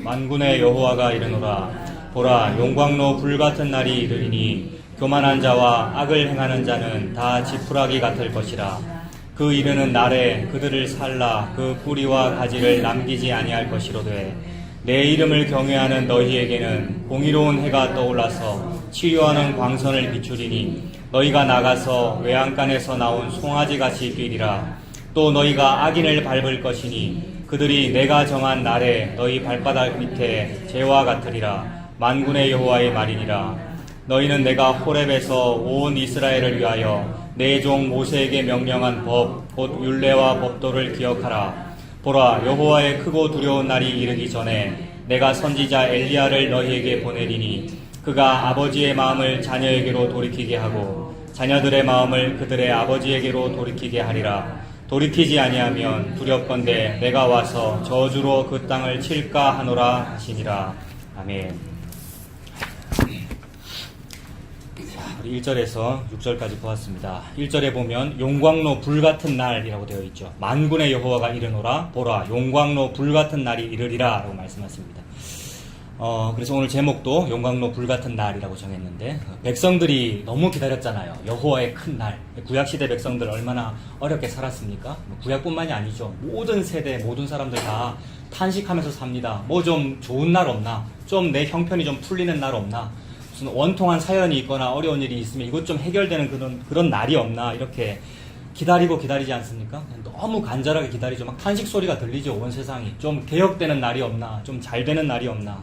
만군의 여호와가 이르노라. 보라, 용광로 불같은 날이 이르리니 교만한 자와 악을 행하는 자는 다 지푸라기 같을 것이라. 그 이르는 날에 그들을 살라 그 뿌리와 가지를 남기지 아니할 것이로되 내 이름을 경외하는 너희에게는 공의로운 해가 떠올라서 치유하는 광선을 비추리니 너희가 나가서 외양간에서 나온 송아지같이 뛰리라. 또 너희가 악인을 밟을 것이니 그들이 내가 정한 날에 너희 발바닥 밑에 재와 같으리라. 만군의 여호와의 말이니라. 너희는 내가 호렙에서 온 이스라엘을 위하여 내 종 모세에게 명령한 법 곧 율례와 법도를 기억하라. 보라, 여호와의 크고 두려운 날이 이르기 전에 내가 선지자 엘리야를 너희에게 보내리니 그가 아버지의 마음을 자녀에게로 돌이키게 하고 자녀들의 마음을 그들의 아버지에게로 돌이키게 하리라. 돌이키지 아니하면 두렵건대 내가 와서 저주로 그 땅을 칠까 하노라 하시니라. 아멘. 1절에서 6절까지 보았습니다. 1절에 보면 용광로 불같은 날이라고 되어 있죠. 만군의 여호와가 이르노라. 보라, 용광로 불같은 날이 이르리라 라고 말씀하십니다. 그래서 오늘 제목도 용광로 불같은 날이라고 정했는데, 백성들이 너무 기다렸잖아요. 여호와의 큰 날. 구약시대 백성들 얼마나 어렵게 살았습니까? 구약뿐만이 아니죠. 모든 세대, 모든 사람들 다 탄식하면서 삽니다. 뭐 좀 좋은 날 없나? 좀 내 형편이 좀 풀리는 날 없나? 무슨 원통한 사연이 있거나 어려운 일이 있으면 이것 좀 해결되는 그런 날이 없나? 이렇게 기다리지 않습니까? 너무 간절하게 기다리죠. 막 탄식 소리가 들리죠. 온 세상이. 좀 개혁되는 날이 없나? 좀 잘 되는 날이 없나?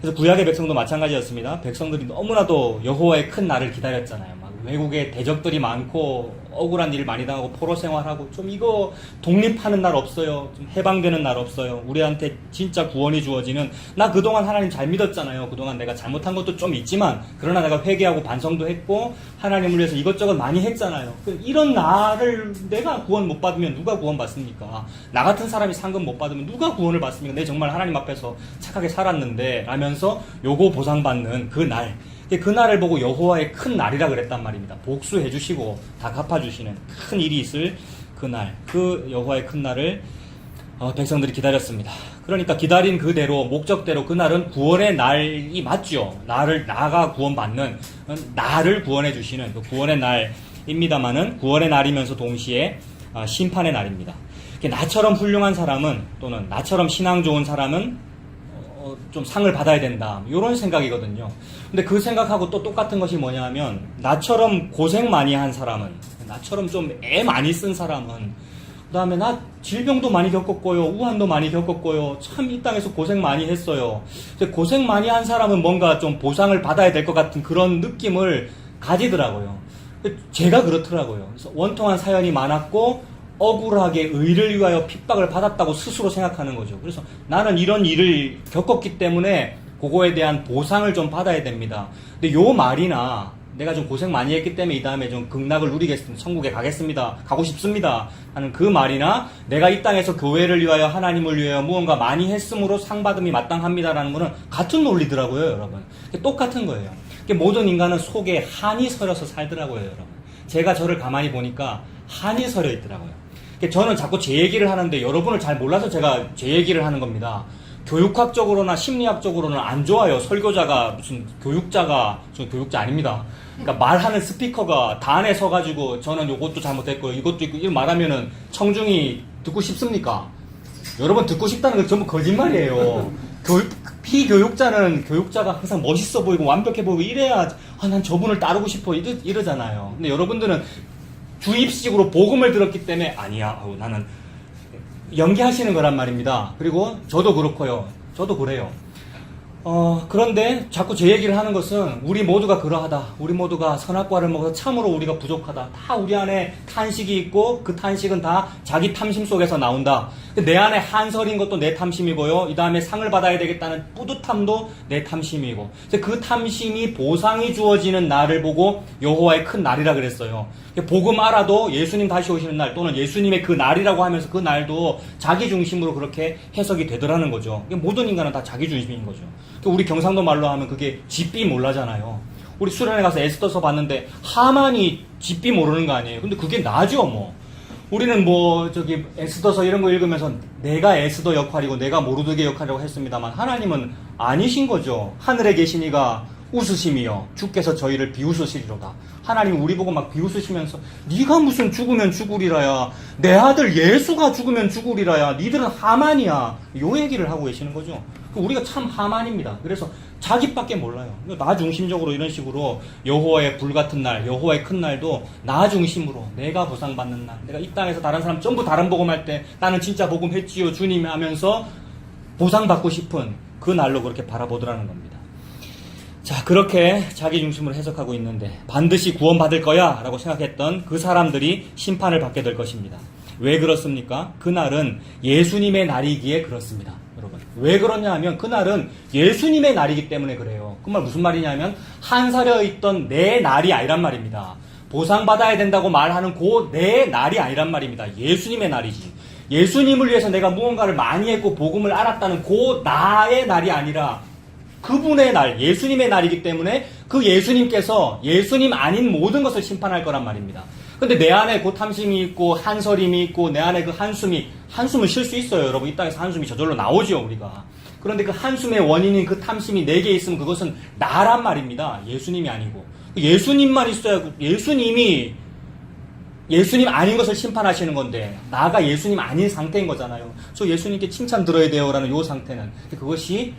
그래서 구약의 백성도 마찬가지였습니다. 백성들이 너무나도 여호와의 큰 날을 기다렸잖아요. 막 외국에 대적들이 많고 억울한 일 많이 당하고 포로 생활하고 좀 이거 독립하는 날 없어요. 좀 해방되는 날 없어요. 우리한테 진짜 구원이 주어지는, 나 그동안 하나님 잘 믿었잖아요. 그동안 내가 잘못한 것도 좀 있지만 그러나 내가 회개하고 반성도 했고 하나님을 위해서 이것저것 많이 했잖아요. 이런 날을 내가 구원 못 받으면 누가 구원 받습니까? 나 같은 사람이 상급 못 받으면 누가 구원을 받습니까? 내 정말 하나님 앞에서 착하게 살았는데 라면서 요거 보상받는 그 날, 그 날을 보고 여호와의 큰 날이라 그랬단 말입니다. 복수해 주시고 다 갚아주시는 큰 일이 있을 그 날, 그 여호와의 큰 날을 백성들이 기다렸습니다. 그러니까 기다린 그대로, 목적대로 그 날은 구원의 날이 맞죠. 나가 구원받는, 나를 구원해 주시는 그 구원의 날입니다만은 구원의 날이면서 동시에 심판의 날입니다. 나처럼 훌륭한 사람은, 또는 나처럼 신앙 좋은 사람은 좀 상을 받아야 된다, 이런 생각이거든요. 근데 그 생각하고 또 똑같은 것이 뭐냐 하면, 나처럼 고생 많이 한 사람은, 나처럼 좀 애 많이 쓴 사람은, 그 다음에 나 질병도 많이 겪었고요, 우환도 많이 겪었고요, 참 이 땅에서 고생 많이 했어요. 근데 고생 많이 한 사람은 뭔가 좀 보상을 받아야 될 것 같은 그런 느낌을 가지더라고요. 제가 그렇더라고요. 그래서 원통한 사연이 많았고 억울하게 의를 위하여 핍박을 받았다고 스스로 생각하는 거죠. 그래서 나는 이런 일을 겪었기 때문에 그거에 대한 보상을 좀 받아야 됩니다. 근데 요 말이나 내가 좀 고생 많이 했기 때문에 이 다음에 좀 극락을 누리겠습니다, 천국에 가겠습니다, 가고 싶습니다 하는 그 말이나, 내가 이 땅에서 교회를 위하여 하나님을 위하여 무언가 많이 했으므로 상받음이 마땅합니다라는 거는 같은 논리더라고요, 여러분. 똑같은 거예요. 모든 인간은 속에 한이 서려서 살더라고요, 여러분. 제가 저를 가만히 보니까 한이 서려 있더라고요. 저는 자꾸 제 얘기를 하는데 여러분을 잘 몰라서 제가 제 얘기를 하는 겁니다. 교육학적으로나 심리학적으로는 안 좋아요. 설교자가 무슨 교육자 아닙니다. 그러니까 말하는 스피커가 단에 서가지고 저는 요것도 잘못했고요, 이것도 있고, 이런 말하면은 청중이 듣고 싶습니까? 여러분, 듣고 싶다는 건 전부 거짓말이에요. 피교육자는 교육자가 항상 멋있어 보이고 완벽해 보이고 이래야 난 저분을 따르고 싶어 이러잖아요. 근데 여러분들은 주입식으로 복음을 들었기 때문에 아니야, 나는 연기하시는 거란 말입니다. 그리고 저도 그렇고요. 저도 그래요. 그런데 자꾸 제 얘기를 하는 것은 우리 모두가 그러하다. 우리 모두가 선악과를 먹어서 참으로 우리가 부족하다. 다 우리 안에 탄식이 있고 그 탄식은 다 자기 탐심 속에서 나온다. 내 안에 한설인 것도 내 탐심이고요. 이 다음에 상을 받아야 되겠다는 뿌듯함도 내 탐심이고. 그 탐심이 보상이 주어지는 날을 보고 여호와의 큰 날이라 그랬어요. 복음 알아도 예수님 다시 오시는 날, 또는 예수님의 그 날이라고 하면서 그 날도 자기 중심으로 그렇게 해석이 되더라는 거죠. 모든 인간은 다 자기 중심인 거죠. 우리 경상도 말로 하면 그게 집비 몰라잖아요. 우리 수련회 가서 에스더서 봤는데 하만이 집비 모르는 거 아니에요. 근데 그게 나죠, 뭐. 우리는 뭐 저기 에스더서 이런 거 읽으면서 내가 에스더 역할이고 내가 모르드게 역할이라고 했습니다만 하나님은 아니신 거죠. 하늘에 계신 이가 웃으심이여 주께서 저희를 비웃으시리로다. 하나님 우리 보고 막 비웃으시면서 네가 무슨 죽으면 죽으리라야, 내 아들 예수가 죽으면 죽으리라야, 니들은 하만이야, 요 얘기를 하고 계시는 거죠. 우리가 참 하만입니다. 그래서 자기밖에 몰라요. 나 중심적으로 이런 식으로 여호와의 불같은 날, 여호와의 큰 날도 나 중심으로 내가 보상받는 날, 내가 이 땅에서 다른 사람 전부 다른 복음할 때 나는 진짜 복음했지요 주님 하면서 보상받고 싶은 그 날로 그렇게 바라보더라는 겁니다. 자, 그렇게 자기 중심으로 해석하고 있는데 반드시 구원받을 거야 라고 생각했던 그 사람들이 심판을 받게 될 것입니다. 왜 그렇습니까? 그날은 예수님의 날이기에 그렇습니다. 여러분, 왜 그러냐 하면 그날은 예수님의 날이기 때문에 그래요. 그 말 무슨 말이냐면 한사려 있던 내 날이 아니란 말입니다. 보상받아야 된다고 말하는 그 내 날이 아니란 말입니다. 예수님의 날이지. 예수님을 위해서 내가 무언가를 많이 했고 복음을 알았다는 그 나의 날이 아니라 그분의 날, 예수님의 날이기 때문에 그 예수님께서 예수님 아닌 모든 것을 심판할 거란 말입니다. 근데 내 안에 그 탐심이 있고 한서림이 있고 내 안에 그 한숨은 쉴 수 있어요. 여러분, 이 땅에서 한숨이 저절로 나오죠, 우리가. 그런데 그 한숨의 원인인 그 탐심이 내게 있으면 그것은 나란 말입니다. 예수님이 아니고. 예수님만 있어야, 예수님 아닌 것을 심판하시는 건데 나가 예수님 아닌 상태인 거잖아요. 저 예수님께 칭찬 들어야 돼요라는 요 상태는, 그것이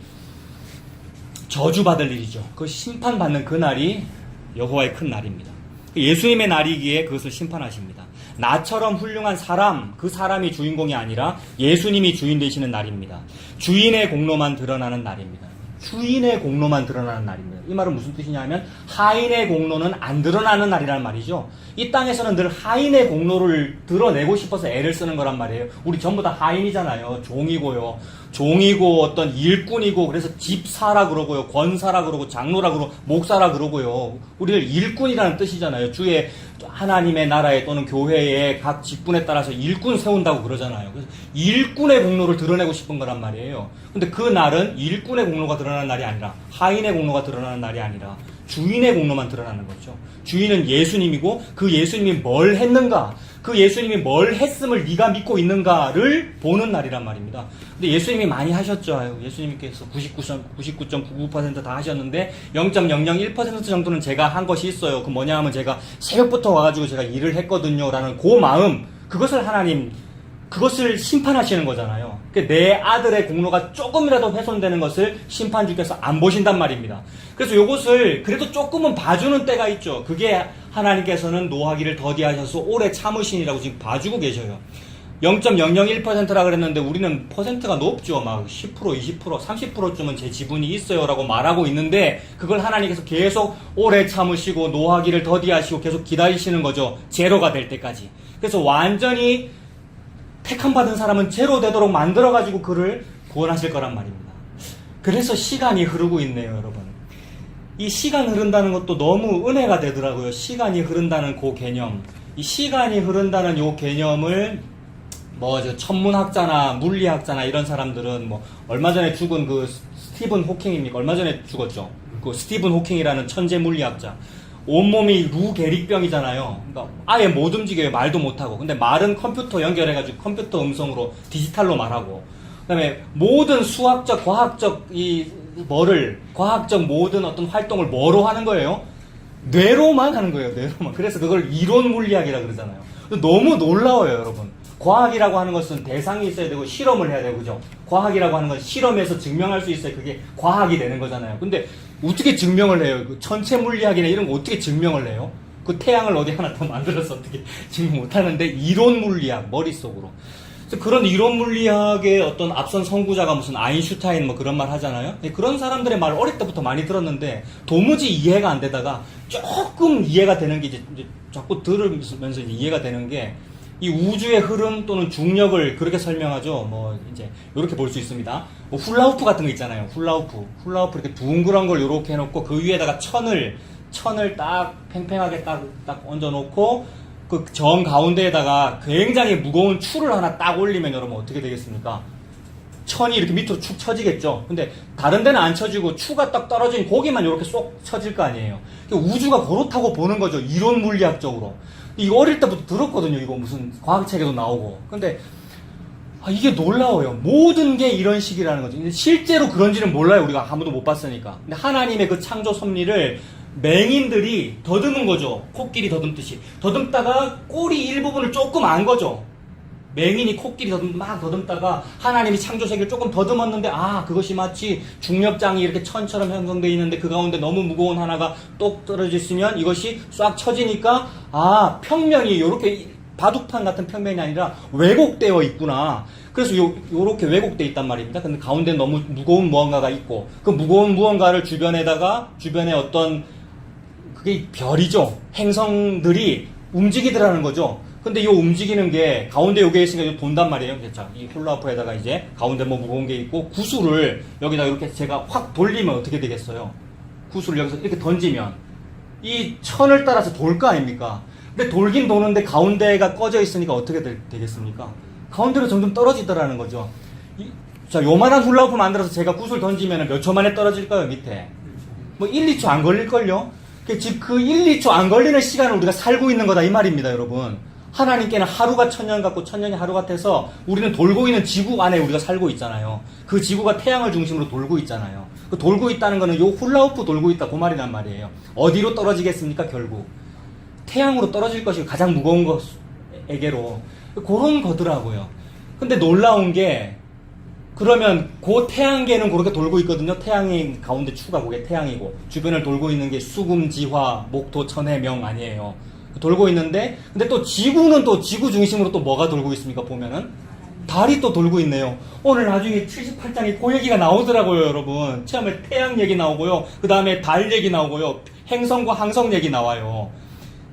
저주받을 일이죠. 그 심판받는 그 날이 여호와의 큰 날입니다. 예수님의 날이기에 그것을 심판하십니다. 나처럼 훌륭한 사람, 그 사람이 주인공이 아니라 예수님이 주인 되시는 날입니다. 주인의 공로만 드러나는 날입니다. 주인의 공로만 드러나는 날입니다. 이 말은 무슨 뜻이냐면 하인의 공로는 안 드러나는 날이라는 말이죠. 이 땅에서는 늘 하인의 공로를 드러내고 싶어서 애를 쓰는 거란 말이에요. 우리 전부 다 하인이잖아요. 종이고요. 종이고 어떤 일꾼이고, 그래서 집사라 그러고요, 권사라 그러고, 장로라 그러고, 목사라 그러고요. 우리를 일꾼이라는 뜻이잖아요. 주의 하나님의 나라에 또는 교회에 각 직분에 따라서 일꾼 세운다고 그러잖아요. 그래서 일꾼의 공로를 드러내고 싶은 거란 말이에요. 근데 그 날은 일꾼의 공로가 드러나는 날이 아니라, 하인의 공로가 드러나는 날이 아니라 주인의 공로만 드러나는 거죠. 주인은 예수님이고 그 예수님이 뭘 했는가, 그 예수님이 뭘 했음을 네가 믿고 있는가를 보는 날이란 말입니다. 근데 예수님이 많이 하셨죠. 예수님께서 99.99% 다 하셨는데 0.001% 정도는 제가 한 것이 있어요. 그 뭐냐 하면 제가 새벽부터 와가지고 제가 일을 했거든요 라는 그 마음, 그것을 하나님, 그것을 심판하시는 거잖아요. 내 아들의 공로가 조금이라도 훼손되는 것을 심판주께서 안 보신단 말입니다. 그래서 이것을 그래도 조금은 봐주는 때가 있죠. 그게 하나님께서는 노하기를 더디하셔서 오래 참으시니라고 지금 봐주고 계셔요. 0.001%라 그랬는데 우리는 퍼센트가 높죠. 막 10%, 20%, 30%쯤은 제 지분이 있어요 라고 말하고 있는데 그걸 하나님께서 계속 오래 참으시고 노하기를 더디하시고 계속 기다리시는 거죠. 제로가 될 때까지. 그래서 완전히 택함받은 사람은 제로 되도록 만들어가지고 그를 구원하실 거란 말입니다. 그래서 시간이 흐르고 있네요, 여러분. 이 시간 흐른다는 것도 너무 은혜가 되더라고요. 시간이 흐른다는 그 개념. 이 시간이 흐른다는 요 개념을 천문학자나 물리학자나 이런 사람들은 얼마 전에 죽은 그 스티븐 호킹입니까? 얼마 전에 죽었죠. 그 스티븐 호킹이라는 천재 물리학자. 온몸이 루게릭병이잖아요. 그러니까 아예 못 움직여요. 말도 못하고. 근데 말은 컴퓨터 연결해가지고 컴퓨터 음성으로 디지털로 말하고, 그 다음에 모든 수학적, 과학적 과학적 모든 어떤 활동을 뭐로 하는 거예요? 뇌로만 하는 거예요. 뇌로만. 그래서 그걸 이론 물리학이라 그러잖아요. 너무 놀라워요, 여러분. 과학이라고 하는 것은 대상이 있어야 되고 실험을 해야 되고, 그죠? 과학이라고 하는 건 실험해서 증명할 수 있어야 그게 과학이 되는 거잖아요. 근데 어떻게 증명을 해요? 그 천체 물리학이나 이런 거 어떻게 증명을 해요? 그 태양을 어디 하나 더 만들어서 어떻게 증명 못 하는데 이론 물리학, 머릿속으로. 그래서 그런 이론 물리학의 어떤 앞선 선구자가 무슨 아인슈타인 그런 말 하잖아요. 그런 사람들의 말을 어릴 때부터 많이 들었는데 도무지 이해가 안 되다가 조금 이해가 되는 게 이제 자꾸 들으면서 이제 이해가 되는 게, 이 우주의 흐름 또는 중력을 그렇게 설명하죠. 이제 이렇게 볼 수 있습니다. 훌라후프 같은 거 있잖아요. 훌라후프 이렇게 둥그런 걸 이렇게 해놓고 그 위에다가 천을 딱 팽팽하게 딱 얹어놓고 그 정 가운데에다가 굉장히 무거운 추를 하나 딱 올리면 여러분 어떻게 되겠습니까? 천이 이렇게 밑으로 축 처지겠죠. 근데 다른 데는 안 처지고 추가 딱 떨어진 거기만 이렇게 쏙 처질 거 아니에요. 우주가 그렇다고 보는 거죠. 이론 물리학적으로. 이거 어릴 때부터 들었거든요. 이거 무슨 과학책에도 나오고. 근데 이게 놀라워요. 모든 게 이런 식이라는 거죠. 실제로 그런지는 몰라요. 우리가 아무도 못 봤으니까. 근데 하나님의 그 창조 섭리를 맹인들이 더듬은 거죠. 코끼리 더듬듯이. 더듬다가 꼬리 일부분을 조금 안 거죠. 맹인이 코끼리 막 더듬다가 하나님이 창조 세계를 조금 더듬었는데 그것이 마치 중력장이 이렇게 천처럼 형성되어 있는데 그 가운데 너무 무거운 하나가 똑 떨어져 있으면 이것이 싹 쳐지니까 평면이 이렇게 바둑판 같은 평면이 아니라 왜곡되어 있구나. 그래서 요렇게 왜곡되어 있단 말입니다. 근데 가운데 너무 무거운 무언가가 있고 그 무거운 무언가를 주변에 어떤 그게 별이죠. 행성들이 움직이더라는 거죠. 근데 이 움직이는 게 가운데 요게 있으니까 이거 돈단 말이에요. 자, 이 훌라후프에다가 이제 가운데 뭐 무거운 게 있고 구슬을 여기다 이렇게 제가 확 돌리면 어떻게 되겠어요? 구슬을 여기서 이렇게 던지면 이 천을 따라서 돌 거 아닙니까? 근데 돌긴 도는데 가운데가 꺼져 있으니까 어떻게 되겠습니까? 가운데로 점점 떨어지더라는 거죠. 자, 요만한 훌라후프 만들어서 제가 구슬 던지면 몇 초 만에 떨어질까요, 밑에? 뭐 1, 2초 안 걸릴걸요? 즉 그 1, 2초 안 걸리는 시간을 우리가 살고 있는 거다 이 말입니다, 여러분. 하나님께는 하루가 천년 같고 천년이 하루 같아서 우리는 돌고 있는 지구 안에 우리가 살고 있잖아요. 그 지구가 태양을 중심으로 돌고 있잖아요. 그 돌고 있다는 거는 요 훌라후프 돌고 있다 그 말이란 말이에요. 어디로 떨어지겠습니까, 결국? 태양으로 떨어질 것이고 가장 무거운 것에게로. 그런 거더라고요. 근데 놀라운 게 그러면 그 태양계는 그렇게 돌고 있거든요. 태양이 가운데 추가 그게 태양이고 주변을 돌고 있는 게 수금지화, 목토, 천해, 명 아니에요. 돌고 있는데 근데 또 지구는 또 지구 중심으로 또 뭐가 돌고 있습니까? 보면은 달이 또 돌고 있네요. 오늘 나중에 78장에 그 얘기가 나오더라고요, 여러분. 처음에 태양 얘기 나오고요. 그 다음에 달 얘기 나오고요. 행성과 항성 얘기 나와요.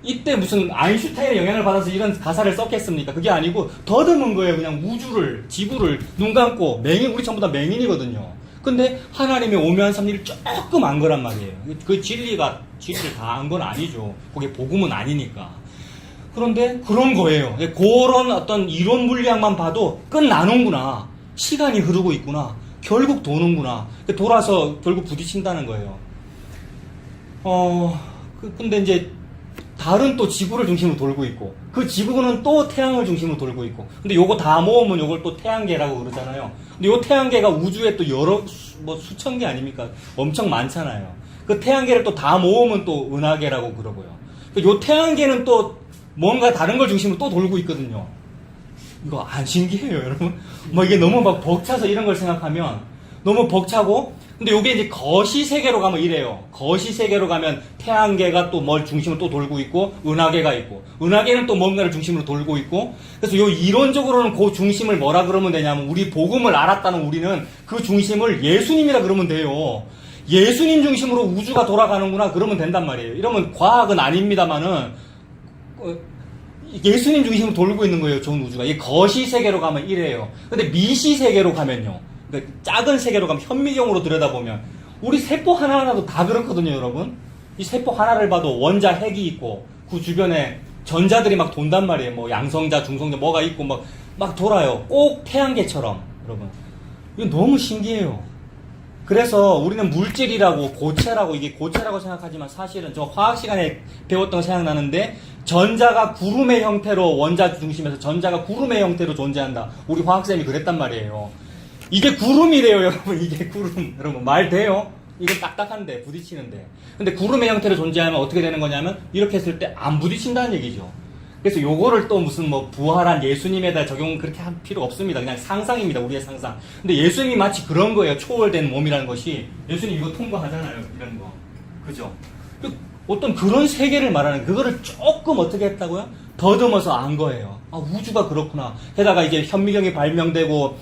이때 무슨 아인슈타인의 영향을 받아서 이런 가사를 썼겠습니까? 그게 아니고 더듬은 거예요. 그냥 우주를, 지구를 눈 감고 우리 전부 다 맹인이거든요. 근데 하나님의 오묘한 섭리를 조금 안 거란 말이에요. 그 진리를 다 안 건 아니죠. 그게 복음은 아니니까. 그런데 그런 거예요. 그런 어떤 이론 물리학만 봐도 끝나는구나. 시간이 흐르고 있구나. 결국 도는구나. 돌아서 결국 부딪힌다는 거예요. 근데 이제 달은 또 지구를 중심으로 돌고 있고 그 지구는 또 태양을 중심으로 돌고 있고 근데 요거 다 모으면 요걸 또 태양계라고 그러잖아요. 근데 요 태양계가 우주에 또 수천 개 아닙니까? 엄청 많잖아요. 그 태양계를 또 다 모으면 또 은하계라고 그러고요. 요 태양계는 또 뭔가 다른 걸 중심으로 또 돌고 있거든요. 이거 안 신기해요, 여러분? 이게 너무 막 벅차서 이런 걸 생각하면 너무 벅차고 근데 요게 이제 거시세계로 가면 이래요. 거시세계로 가면 태양계가 또 뭘 중심으로 또 돌고 있고 은하계가 있고 은하계는 또 뭔가를 중심으로 돌고 있고 그래서 요 이론적으로는 그 중심을 뭐라 그러면 되냐면 우리 복음을 알았다는 우리는 그 중심을 예수님이라 그러면 돼요. 예수님 중심으로 우주가 돌아가는구나 그러면 된단 말이에요. 이러면 과학은 아닙니다만은 예수님 중심으로 돌고 있는 거예요. 전 우주가. 이 거시세계로 가면 이래요. 근데 미시세계로 가면요. 그러니까 작은 세계로 가면 현미경으로 들여다보면 우리 세포 하나하나도 다 그렇거든요, 여러분. 이 세포 하나를 봐도 원자 핵이 있고 그 주변에 전자들이 막 돈단 말이에요. 뭐 양성자, 중성자 뭐가 있고 막 돌아요. 꼭 태양계처럼, 여러분. 이거 너무 신기해요. 그래서 우리는 물질이라고 고체라고 이게 고체라고 생각하지만 사실은 저 화학 시간에 배웠던 거 생각나는데 전자가 구름의 형태로 원자 중심에서 전자가 구름의 형태로 존재한다. 우리 화학쌤이 그랬단 말이에요. 이게 구름이래요, 여러분. 이게 구름. 여러분, 말 돼요? 이건 딱딱한데, 부딪히는데. 근데 구름의 형태로 존재하면 어떻게 되는 거냐면, 이렇게 했을 때 안 부딪힌다는 얘기죠. 그래서 요거를 또 무슨 부활한 예수님에다 적용 그렇게 할 필요 없습니다. 그냥 상상입니다, 우리의 상상. 근데 예수님이 마치 그런 거예요. 초월된 몸이라는 것이. 예수님 이거 통과하잖아요, 이런 거. 그죠? 어떤 그런 세계를 말하는, 그거를 조금 어떻게 했다고요? 더듬어서 안 거예요. 우주가 그렇구나. 게다가 이제 현미경이 발명되고,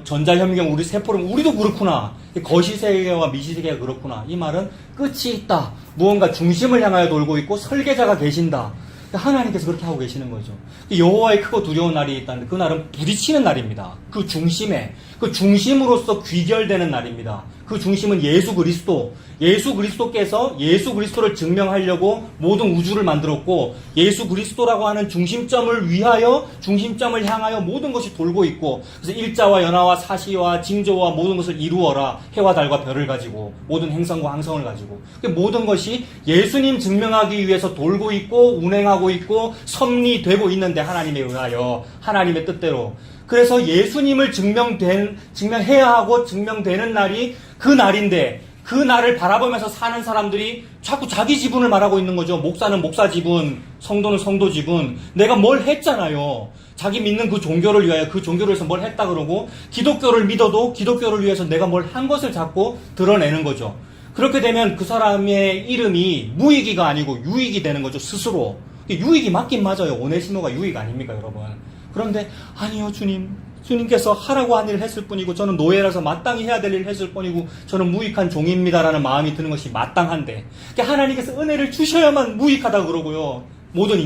전자현미경, 우리 세포를, 우리도 그렇구나. 거시세계와 미시세계가 그렇구나. 이 말은 끝이 있다. 무언가 중심을 향하여 돌고 있고, 설계자가 계신다. 하나님께서 그렇게 하고 계시는 거죠. 여호와의 크고 두려운 날이 있다는데, 그 날은 부딪히는 날입니다. 그 중심에. 그 중심으로서 귀결되는 날입니다. 그 중심은 예수 그리스도. 예수 그리스도께서 예수 그리스도를 증명하려고 모든 우주를 만들었고 예수 그리스도라고 하는 중심점을 위하여 중심점을 향하여 모든 것이 돌고 있고 그래서 일자와 연하와 사시와 징조와 모든 것을 이루어라. 해와 달과 별을 가지고 모든 행성과 항성을 가지고 모든 것이 예수님 증명하기 위해서 돌고 있고 운행하고 있고 섭리되고 있는데 하나님에 의하여 하나님의 뜻대로 그래서 예수님을 증명해야 하고 증명되는 날이 그 날인데 그 날을 바라보면서 사는 사람들이 자꾸 자기 지분을 말하고 있는 거죠. 목사는 목사 지분, 성도는 성도 지분. 내가 뭘 했잖아요. 자기 믿는 그 종교를 위하여 그 종교를 위해서 뭘 했다 그러고 기독교를 믿어도 기독교를 위해서 내가 뭘 한 것을 자꾸 드러내는 거죠. 그렇게 되면 그 사람의 이름이 무익이가 아니고 유익이 되는 거죠. 스스로. 유익이 맞긴 맞아요. 오네시모가 유익 아닙니까 여러분. 그런데 아니요 주님께서 하라고 한 일을 했을 뿐이고 저는 노예라서 마땅히 해야 될 일을 했을 뿐이고 저는 무익한 종입니다라는 마음이 드는 것이 마땅한데 하나님께서 은혜를 주셔야만 무익하다고 그러고요. 모든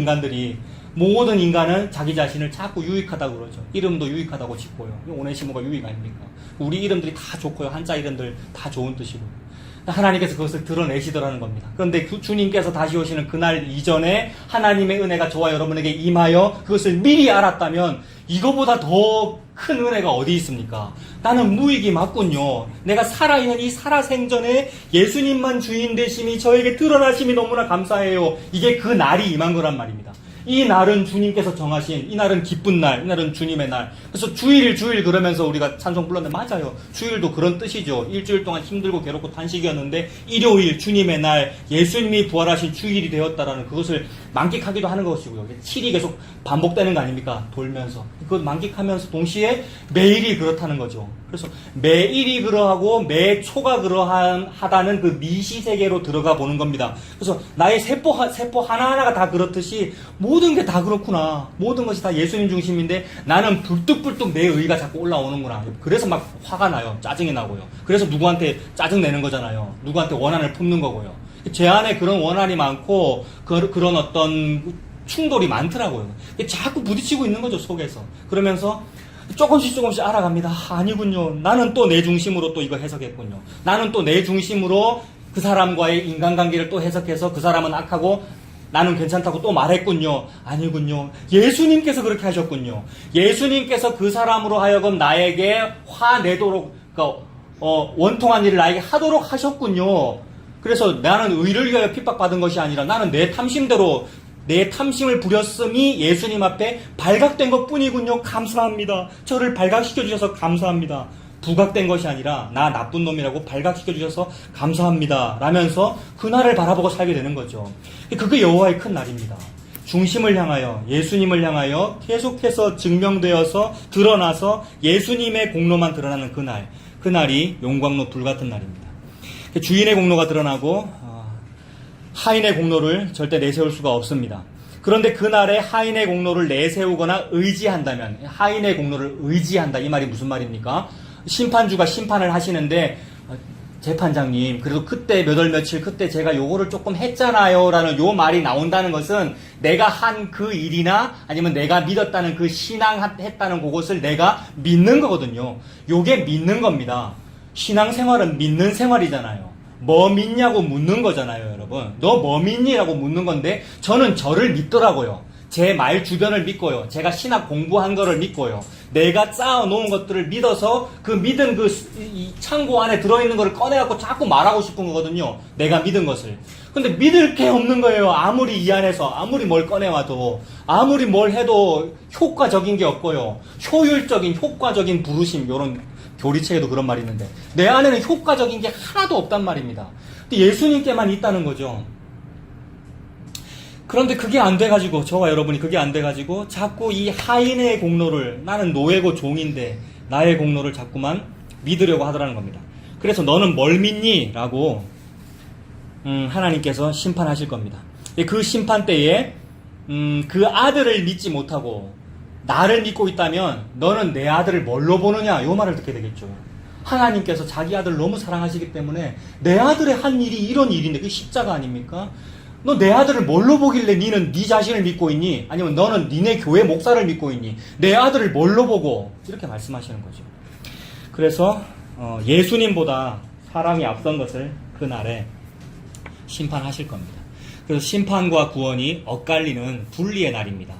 인간은 자기 자신을 자꾸 유익하다고 그러죠. 이름도 유익하다고 짓고요. 오네시모가 유익 아닙니까? 우리 이름들이 다 좋고요. 한자 이름들 다 좋은 뜻이고 하나님께서 그것을 드러내시더라는 겁니다. 그런데 주님께서 다시 오시는 그날 이전에 하나님의 은혜가 저와 여러분에게 임하여 그것을 미리 알았다면 이거보다 더 큰 은혜가 어디 있습니까? 나는 무익이 맞군요. 내가 살아있는 이 살아생전에 예수님만 주인 되심이 저에게 드러나심이 너무나 감사해요. 이게 그 날이 임한 거란 말입니다. 이 날은 주님께서 정하신, 이 날은 기쁜 날, 이 날은 주님의 날. 그래서 주일 그러면서 우리가 찬송 불렀는데 맞아요. 주일도 그런 뜻이죠. 일주일 동안 힘들고 괴롭고 단식이었는데 일요일 주님의 날, 예수님이 부활하신 주일이 되었다라는 그것을 만끽하기도 하는 것이고요. 7이 계속 반복되는 거 아닙니까? 돌면서. 그걸 만끽하면서 동시에 매일이 그렇다는 거죠. 그래서 매일이 그러하고 매 초가 그러하다는 그 미시세계로 들어가 보는 겁니다. 그래서 나의 세포 하나하나가 다 그렇듯이 모든 게 다 그렇구나. 모든 것이 다 예수님 중심인데 나는 불뚝불뚝 내 의가 자꾸 올라오는구나. 그래서 막 화가 나요. 짜증이 나고요. 그래서 누구한테 짜증 내는 거잖아요. 누구한테 원한을 품는 거고요. 제 안에 그런 원한이 많고 그런 어떤 충돌이 많더라고요. 자꾸 부딪히고 있는 거죠. 속에서. 그러면서 조금씩 알아갑니다. 아니군요. 나는 또 내 중심으로 또 이거 해석했군요. 나는 또 내 중심으로 그 사람과의 인간관계를 또 해석해서 그 사람은 악하고 나는 괜찮다고 또 말했군요. 아니군요. 예수님께서 그렇게 하셨군요. 예수님께서 그 사람으로 하여금 나에게 화내도록 원통한 일을 나에게 하도록 하셨군요. 그래서 나는 의를 위하여 핍박받은 것이 아니라 나는 내 탐심대로 내 탐심을 부렸음이 예수님 앞에 발각된 것 뿐이군요. 감사합니다. 저를 발각시켜 주셔서 감사합니다. 부각된 것이 아니라 나 나쁜 놈이라고 발각시켜 주셔서 감사합니다. 라면서 그날을 바라보고 살게 되는 거죠. 그게 여호와의 큰 날입니다. 중심을 향하여 예수님을 향하여 계속해서 증명되어서 드러나서 예수님의 공로만 드러나는 그날. 그날이 용광로 불같은 날입니다. 주인의 공로가 드러나고 하인의 공로를 절대 내세울 수가 없습니다. 그런데 그날에 하인의 공로를 내세우거나 의지한다면 하인의 공로를 의지한다. 이 말이 무슨 말입니까? 심판주가 심판을 하시는데 재판장님 그래도 그때 몇 월 며칠 그때 제가 요거를 조금 했잖아요 라는 요 말이 나온다는 것은 내가 한 그 일이나 아니면 내가 믿었다는 그 신앙했다는 그것을 내가 믿는 거거든요. 요게 믿는 겁니다. 신앙생활은 믿는 생활이잖아요. 뭐 믿냐고 묻는 거잖아요, 여러분. 너 뭐 믿니? 라고 묻는 건데 저는 저를 믿더라고요. 제 말 주변을 믿고요. 제가 신학 공부한 거를 믿고요. 내가 쌓아놓은 것들을 믿어서 그 믿은 이 창고 안에 들어있는 거를 꺼내갖고 자꾸 말하고 싶은 거거든요. 내가 믿은 것을. 근데 믿을 게 없는 거예요. 아무리 이 안에서 아무리 뭘 꺼내와도 아무리 뭘 해도 효과적인 게 없고요. 효과적인 부르심 요런 교리책에도 그런 말이 있는데 내 안에는 효과적인 게 하나도 없단 말입니다. 근데 예수님께만 있다는 거죠. 그런데 그게 안 돼가지고 저와 여러분이 그게 안 돼가지고 자꾸 이 하인의 공로를 나는 노예고 종인데 나의 공로를 자꾸만 믿으려고 하더라는 겁니다. 그래서 너는 뭘 믿니? 라고 하나님께서 심판하실 겁니다. 그 심판 때에 그 아들을 믿지 못하고 나를 믿고 있다면 너는 내 아들을 뭘로 보느냐? 이 말을 듣게 되겠죠. 하나님께서 자기 아들을 너무 사랑하시기 때문에 내 아들의 한 일이 이런 일인데 그게 십자가 아닙니까? 너 내 아들을 뭘로 보길래 니는 네 자신을 믿고 있니? 아니면 너는 니네 교회 목사를 믿고 있니? 내 아들을 뭘로 보고? 이렇게 말씀하시는 거죠. 그래서 예수님보다 사람이 앞선 것을 그날에 심판하실 겁니다. 그래서 심판과 구원이 엇갈리는 분리의 날입니다.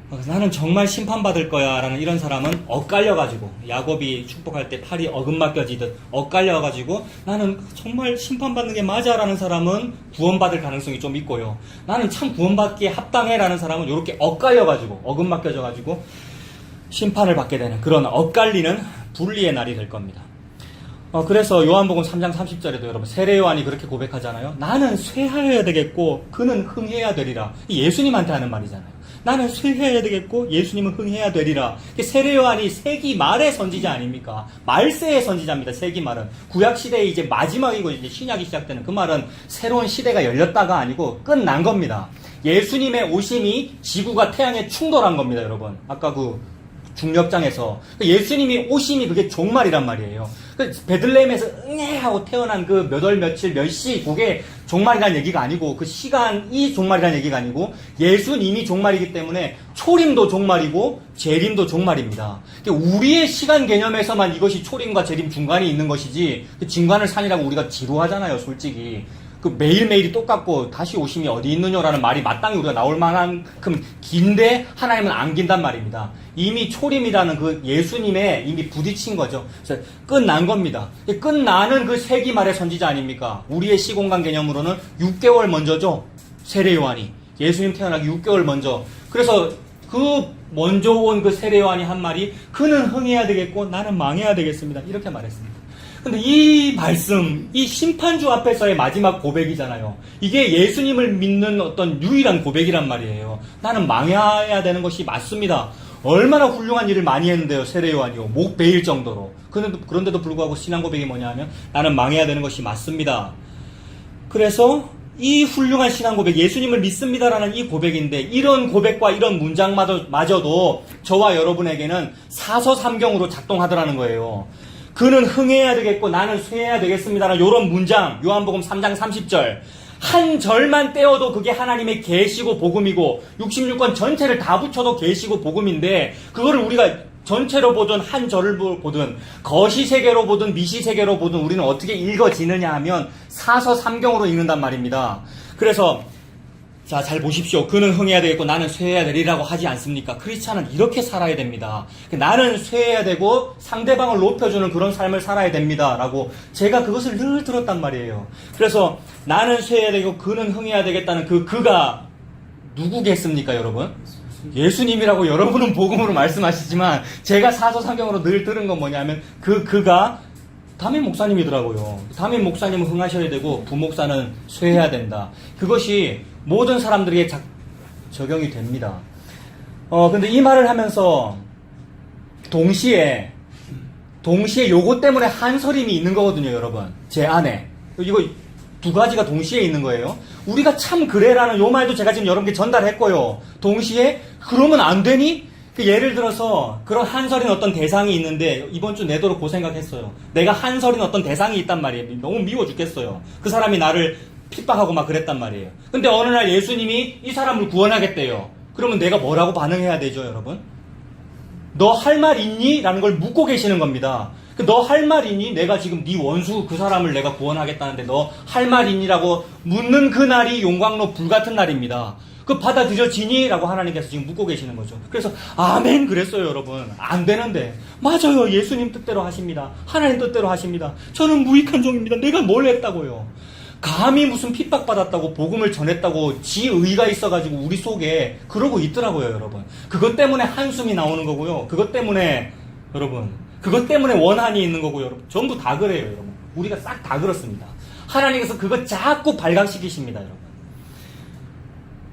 그래서 나는 정말 심판받을 거야 라는 이런 사람은 엇갈려가지고, 야곱이 축복할 때 팔이 어긋맞겨지듯 엇갈려가지고 나는 정말 심판받는 게 맞아 라는 사람은 구원받을 가능성이 좀 있고요, 나는 참 구원받기에 합당해 라는 사람은 이렇게 엇갈려가지고 어긋맞겨져가지고 심판을 받게 되는 그런 엇갈리는 분리의 날이 될 겁니다. 그래서 요한복음 3장 30절에도 여러분 세례 요한이 그렇게 고백하잖아요. 나는 쇠하여야 되겠고 그는 흥해야 되리라. 예수님한테 하는 말이잖아요. 나는 쇠해야 되겠고 예수님은 흥해야 되리라. 세례 요한이 세기 말의 선지자 아닙니까? 말세의 선지자입니다. 세기 말은 구약시대의 이제 마지막이고 이제 신약이 시작되는 그 말은 새로운 시대가 열렸다가 아니고 끝난 겁니다. 예수님의 오심이 지구가 태양에 충돌한 겁니다. 여러분 아까 그 중력장에서 예수님이 오심이 그게 종말이란 말이에요. 베들레헴에서 응애하고 태어난 그 몇 월 며칠 몇 시 그게 종말이라는 얘기가 아니고, 그 시간이 종말이라는 얘기가 아니고 예수님이 종말이기 때문에 초림도 종말이고 재림도 종말입니다. 우리의 시간 개념에서만 이것이 초림과 재림 중간에 있는 것이지, 그 진관을 산이라고 우리가 지루하잖아요 솔직히. 그 매일매일이 똑같고 다시 오심이 어디 있느냐라는 말이 마땅히 우리가 나올 만큼 긴데 하나님은 안 긴단 말입니다. 이미 초림이라는 그 예수님에 이미 부딪힌 거죠. 그래서 끝난 겁니다. 끝나는 그 세기 말의 선지자 아닙니까? 우리의 시공간 개념으로는 6개월 먼저죠. 세례 요한이. 예수님 태어나기 6개월 먼저. 그래서 그 먼저 온 그 세례 요한이 한 말이 그는 흥해야 되겠고 나는 망해야 되겠습니다. 이렇게 말했습니다. 근데 이 말씀, 이 심판주 앞에서의 마지막 고백이잖아요. 이게 예수님을 믿는 어떤 유일한 고백이란 말이에요. 나는 망해야 되는 것이 맞습니다. 얼마나 훌륭한 일을 많이 했는데요, 세례 요한이요. 목 베일 정도로. 그런데도 불구하고 신앙 고백이 뭐냐 하면 나는 망해야 되는 것이 맞습니다. 그래서 이 훌륭한 신앙 고백, 예수님을 믿습니다라는 이 고백인데, 이런 고백과 이런 문장마저도 저와 여러분에게는 사서삼경으로 작동하더라는 거예요. 그는 흥해야 되겠고 나는 쇠해야 되겠습니다라는 이런 문장, 요한복음 3장 30절 한 절만 떼어도 그게 하나님의 계시고 복음이고 66권 전체를 다 붙여도 계시고 복음인데, 그거를 우리가 전체로 보든 한 절을 보든 거시세계로 보든 미시세계로 보든 우리는 어떻게 읽어지느냐 하면 사서삼경으로 읽는단 말입니다. 그래서 자, 잘 보십시오. 그는 흥해야 되겠고 나는 쇠해야 되리라고 하지 않습니까? 크리스찬은 이렇게 살아야 됩니다. 나는 쇠해야 되고 상대방을 높여주는 그런 삶을 살아야 됩니다. 라고 제가 그것을 늘 들었단 말이에요. 그래서 나는 쇠해야 되고 그는 흥해야 되겠다는 그가 누구겠습니까, 여러분? 예수님이라고 여러분은 복음으로 말씀하시지만 제가 사서삼경으로 늘 들은 건 뭐냐면 그가 담임 목사님이더라고요. 담임 목사님은 흥하셔야 되고 부목사는 쇠해야 된다. 그것이 모든 사람들에게 적용이 됩니다. 근데 이 말을 하면서 동시에 요거 때문에 한서림이 있는 거거든요, 여러분. 제 안에. 이거 두 가지가 동시에 있는 거예요. 우리가 참 그래라는 요 말도 제가 지금 여러분께 전달했고요. 동시에 그러면 안 되니? 예를 들어서 그런 한서린 어떤 대상이 있는데 이번 주 내도록 그 생각했어요. 내가 한서린 어떤 대상이 있단 말이에요. 너무 미워 죽겠어요. 그 사람이 나를 핍박하고 막 그랬단 말이에요. 근데 어느 날 예수님이 이 사람을 구원하겠대요. 그러면 내가 뭐라고 반응해야 되죠, 여러분? 너 할 말 있니? 라는 걸 묻고 계시는 겁니다. 너 할 말 있니? 내가 지금 네 원수 그 사람을 내가 구원하겠다는데 너 할 말 있니? 라고 묻는 그날이 용광로 불같은 날입니다. 그 받아들여지니? 라고 하나님께서 지금 묻고 계시는 거죠. 그래서 아멘 그랬어요, 여러분. 안 되는데. 맞아요. 예수님 뜻대로 하십니다. 하나님 뜻대로 하십니다. 저는 무익한 종입니다. 내가 뭘 했다고요. 감히 무슨 핍박받았다고 복음을 전했다고 지의가 있어가지고 우리 속에 그러고 있더라고요, 여러분. 그것 때문에 한숨이 나오는 거고요. 그것 때문에 원한이 있는 거고요, 여러분. 전부 다 그래요, 여러분. 우리가 싹 다 그렇습니다. 하나님께서 그거 자꾸 발각시키십니다, 여러분.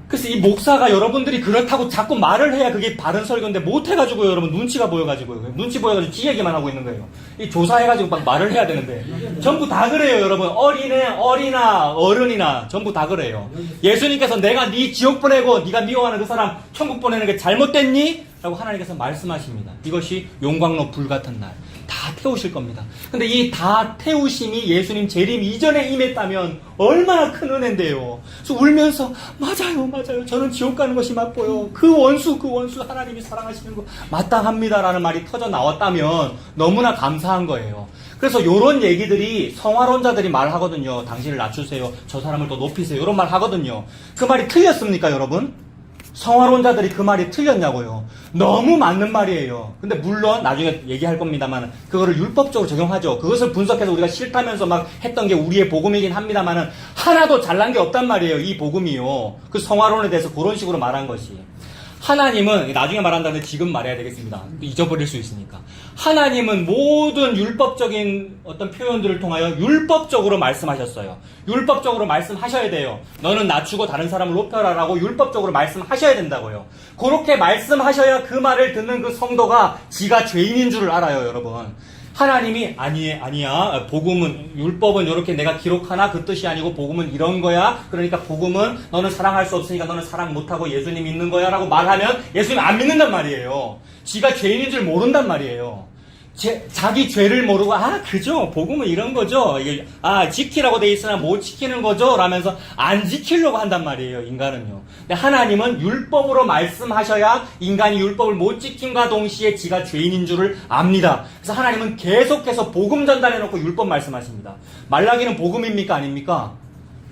그래서 이 목사가 여러분들이 그렇다고 자꾸 말을 해야 그게 바른 설교인데 못해가지고 여러분 눈치가 보여가지고 지 얘기만 하고 있는 거예요. 이 조사해가지고 막 말을 해야 되는데 전부 다 그래요, 여러분. 어린이나 어른이나 전부 다 그래요. 예수님께서 내가 네 지옥 보내고 네가 미워하는 그 사람 천국 보내는 게 잘못됐니? 라고 하나님께서 말씀하십니다. 이것이 용광로 불같은 날. 다 태우실 겁니다. 근데 이 다 태우심이 예수님 재림 이전에 임했다면 얼마나 큰 은혜인데요. 그래서 울면서 맞아요. 저는 지옥 가는 것이 맞고요. 그 원수 하나님이 사랑하시는 거 마땅합니다라는 말이 터져 나왔다면 너무나 감사한 거예요. 그래서 이런 얘기들이 성화론자들이 말하거든요. 당신을 낮추세요. 저 사람을 더 높이세요. 이런 말 하거든요. 그 말이 틀렸습니까, 여러분? 성화론자들이 그 말이 틀렸냐고요. 너무 맞는 말이에요. 근데 물론 나중에 얘기할 겁니다만 그거를 율법적으로 적용하죠. 그것을 분석해서 우리가 싫다면서 막 했던 게 우리의 복음이긴 합니다만은 하나도 잘난 게 없단 말이에요. 이 복음이요. 그 성화론에 대해서 그런 식으로 말한 것이. 하나님은, 나중에 말한다는데 지금 말해야 되겠습니다. 잊어버릴 수 있으니까. 하나님은 모든 율법적인 어떤 표현들을 통하여 율법적으로 말씀하셨어요. 율법적으로 말씀하셔야 돼요. 너는 낮추고 다른 사람을 높여라라고 율법적으로 말씀하셔야 된다고요. 그렇게 말씀하셔야 그 말을 듣는 그 성도가 지가 죄인인 줄을 알아요, 여러분. 하나님이 아니야. 복음은, 율법은 이렇게 내가 기록하나 그 뜻이 아니고 복음은 이런 거야. 그러니까 복음은 너는 사랑할 수 없으니까 너는 사랑 못하고 예수님 믿는 거야 라고 말하면 예수님 안 믿는단 말이에요. 지가 죄인인 줄 모른단 말이에요. 자기 죄를 모르고 그죠, 복음은 이런 거죠. 이게 지키라고 돼 있으나 못 지키는 거죠 라면서 안 지키려고 한단 말이에요, 인간은요. 근데 하나님은 율법으로 말씀하셔야 인간이 율법을 못 지킴과 동시에 지가 죄인인 줄을 압니다. 그래서 하나님은 계속해서 복음 전달해놓고 율법 말씀하십니다. 말라기는 복음입니까, 아닙니까?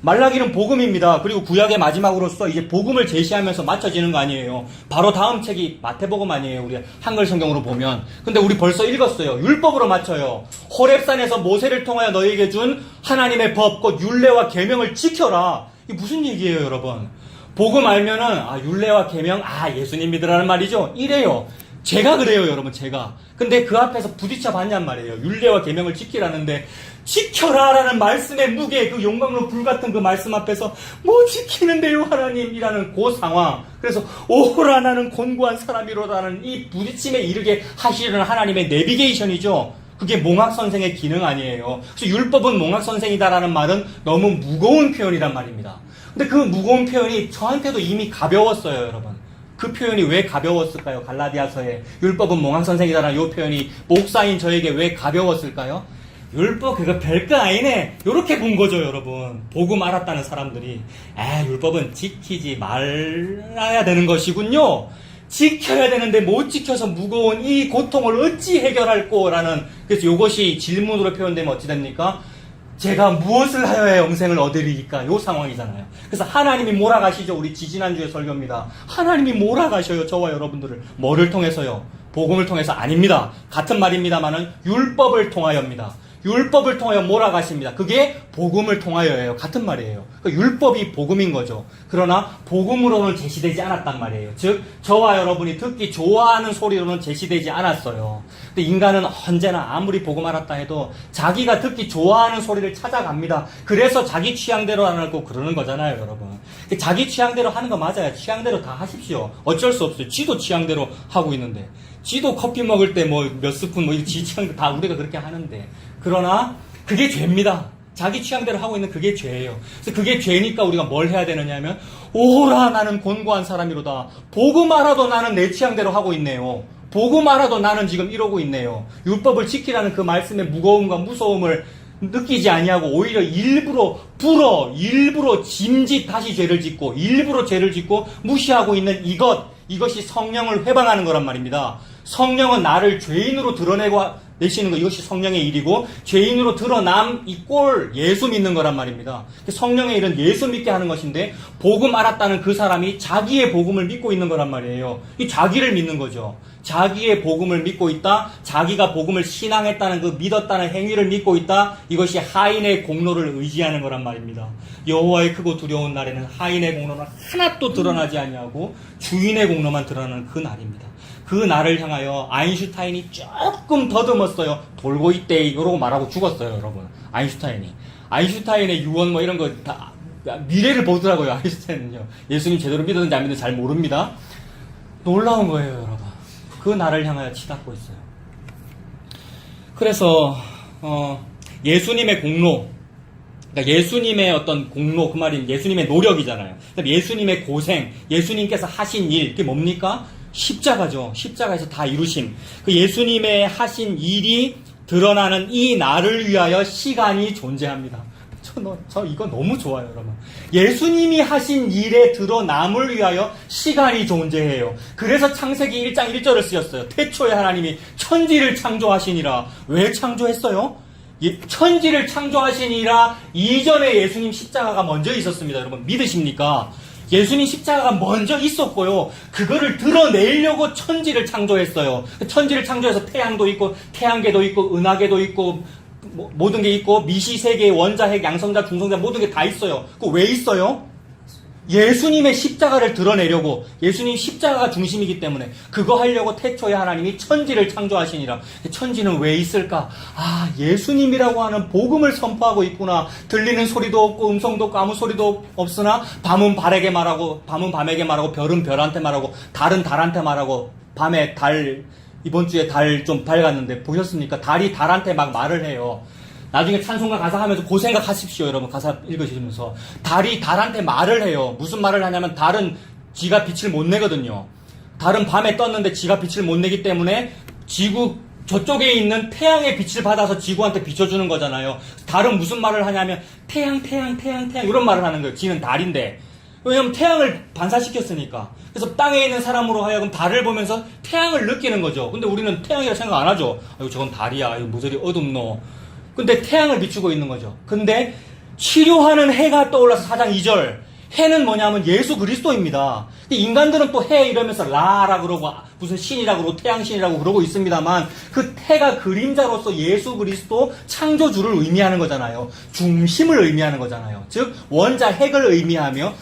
말라기는 복음입니다. 그리고 구약의 마지막으로서 이제 복음을 제시하면서 맞춰지는 거 아니에요. 바로 다음 책이 마태복음 아니에요. 우리 한글 성경으로 보면. 근데 우리 벌써 읽었어요. 율법으로 맞춰요. 호렙산에서 모세를 통하여 너희에게 준 하나님의 법, 곧 율례와 계명을 지켜라. 이게 무슨 얘기예요, 여러분? 복음 알면은 율례와 계명, 예수님 믿으라는 말이죠. 이래요. 제가 그래요, 여러분, 제가. 근데 그 앞에서 부딪혀 봤냔 말이에요. 율례와 계명을 지키라는데 지켜라라는 말씀의 무게, 그 용광로 불같은 그 말씀 앞에서 뭐 지키는데요, 하나님이라는 그 상황. 그래서 오호라 나는 곤고한 사람이로다는 이 부딪힘에 이르게 하시려는 하나님의 내비게이션이죠. 그게 몽학선생의 기능 아니에요. 그래서 율법은 몽학선생이다라는 말은 너무 무거운 표현이란 말입니다. 근데 그 무거운 표현이 저한테도 이미 가벼웠어요, 여러분. 그 표현이 왜 가벼웠을까요? 갈라디아서에 율법은 몽학선생이다라는 이 표현이 목사인 저에게 왜 가벼웠을까요? 율법 그거 별거 아니네, 요렇게 본 거죠, 여러분. 복음 알았다는 사람들이 율법은 지키지 말아야 되는 것이군요. 지켜야 되는데 못 지켜서 무거운 이 고통을 어찌 해결할 거라는, 그래서 이것이 질문으로 표현되면 어찌 됩니까? 제가 무엇을 하여야 영생을 얻으리까? 요 상황이잖아요. 그래서 하나님이 몰아가시죠. 우리 지지난주에 설교입니다. 하나님이 몰아가셔요, 저와 여러분들을. 뭐를 통해서요? 복음을 통해서 아닙니다. 같은 말입니다만은 율법을 통하여입니다. 율법을 통하여 몰아가십니다. 그게 복음을 통하여예요. 같은 말이에요. 그러니까 율법이 복음인 거죠. 그러나 복음으로는 제시되지 않았단 말이에요. 즉 저와 여러분이 듣기 좋아하는 소리로는 제시되지 않았어요. 근데 인간은 언제나 아무리 복음 알았다 해도 자기가 듣기 좋아하는 소리를 찾아갑니다. 그래서 자기 취향대로 안 하고 그러는 거잖아요, 여러분. 자기 취향대로 하는 거 맞아요. 취향대로 다 하십시오. 어쩔 수 없어요. 지도 취향대로 하고 있는데. 지도 커피 먹을 때 몇 스푼 지 취향대로 다 우리가 그렇게 하는데. 그러나 그게 죄입니다. 자기 취향대로 하고 있는 그게 죄예요. 그래서 그게 죄니까 우리가 뭘 해야 되느냐 하면 오라 나는 곤고한 사람이로다. 복음 알아도 나는 내 취향대로 하고 있네요. 복음 알아도 나는 지금 이러고 있네요. 율법을 지키라는 그 말씀의 무거움과 무서움을 느끼지 아니하고 오히려 일부러 짐짓 다시 죄를 짓고 일부러 죄를 짓고 무시하고 있는 이것이 성령을 회방하는 거란 말입니다. 성령은 나를 죄인으로 드러내고 내시는 거, 이것이 성령의 일이고 죄인으로 드러남 이 꼴 예수 믿는 거란 말입니다. 성령의 일은 예수 믿게 하는 것인데 복음 알았다는 그 사람이 자기의 복음을 믿고 있는 거란 말이에요. 이 자기를 믿는 거죠. 자기의 복음을 믿고 있다. 자기가 복음을 신앙했다는 그 믿었다는 행위를 믿고 있다. 이것이 하인의 공로를 의지하는 거란 말입니다. 여호와의 크고 두려운 날에는 하인의 공로는 하나도 드러나지 아니하고 주인의 공로만 드러나는 그 날입니다. 그 날을 향하여 아인슈타인이 조금 더듬었어요. 돌고 있대 이러고 말하고 죽었어요, 여러분. 아인슈타인의 유언 이런 거 다 미래를 보더라고요. 아인슈타인은요. 예수님 제대로 믿었는지 안 믿었는지 잘 모릅니다. 놀라운 거예요, 여러분. 그 날을 향하여 치닫고 있어요. 그래서 예수님의 공로, 그러니까 예수님의 어떤 공로, 그 말이 예수님의 노력이잖아요. 예수님의 고생, 예수님께서 하신 일, 그게 뭡니까? 십자가죠. 십자가에서 다 이루심. 그 예수님의 하신 일이 드러나는 이 날을 위하여 시간이 존재합니다. 저 이거 너무 좋아요, 여러분. 예수님이 하신 일에 드러남을 위하여 시간이 존재해요. 그래서 창세기 1장 1절을 쓰였어요. 태초에 하나님이 천지를 창조하시니라. 왜 창조했어요? 천지를 창조하시니라 이전에 예수님 십자가가 먼저 있었습니다. 여러분 믿으십니까? 예수님 십자가가 먼저 있었고요. 그거를 드러내려고 천지를 창조했어요. 천지를 창조해서 태양도 있고 태양계도 있고 은하계도 있고 모든 게 있고 미시세계, 원자핵, 양성자, 중성자 모든 게 다 있어요. 그거 왜 있어요? 예수님의 십자가를 드러내려고. 예수님 십자가가 중심이기 때문에 그거 하려고 태초에 하나님이 천지를 창조하시니라. 천지는 왜 있을까? 아, 예수님이라고 하는 복음을 선포하고 있구나. 들리는 소리도 없고 음성도 없고 아무 소리도 없으나 밤은 밤에게 말하고 별은 별한테 말하고 달은 달한테 말하고 밤에 달, 이번 주에 달 좀 밝았는데 보셨습니까? 달이 달한테 막 말을 해요. 나중에 찬송가 가사 하면서 그 생각하십시오, 여러분. 가사 읽으시면서. 달이 달한테 말을 해요. 무슨 말을 하냐면 달은 지가 빛을 못 내거든요. 달은 밤에 떴는데 지가 빛을 못 내기 때문에 지구 저쪽에 있는 태양의 빛을 받아서 지구한테 비춰주는 거잖아요. 달은 무슨 말을 하냐면 태양 이런 말을 하는 거예요. 지는 달인데. 왜냐면 태양을 반사시켰으니까. 그래서 땅에 있는 사람으로 하여금 달을 보면서 태양을 느끼는 거죠. 근데 우리는 태양이라 생각 안 하죠. 아이고 저건 달이야. 이거 뭐 저리 어둡노. 근데 태양을 비추고 있는 거죠. 근데 치료하는 해가 떠올라서 4장 2절. 해는 뭐냐면 예수 그리스도입니다. 인간들은 또 해 이러면서 라라 그러고 무슨 신이라 그러고 태양신이라고 그러고 있습니다만 그 해가 그림자로서 예수 그리스도 창조주를 의미하는 거잖아요. 중심을 의미하는 거잖아요. 즉 원자 핵을 의미하며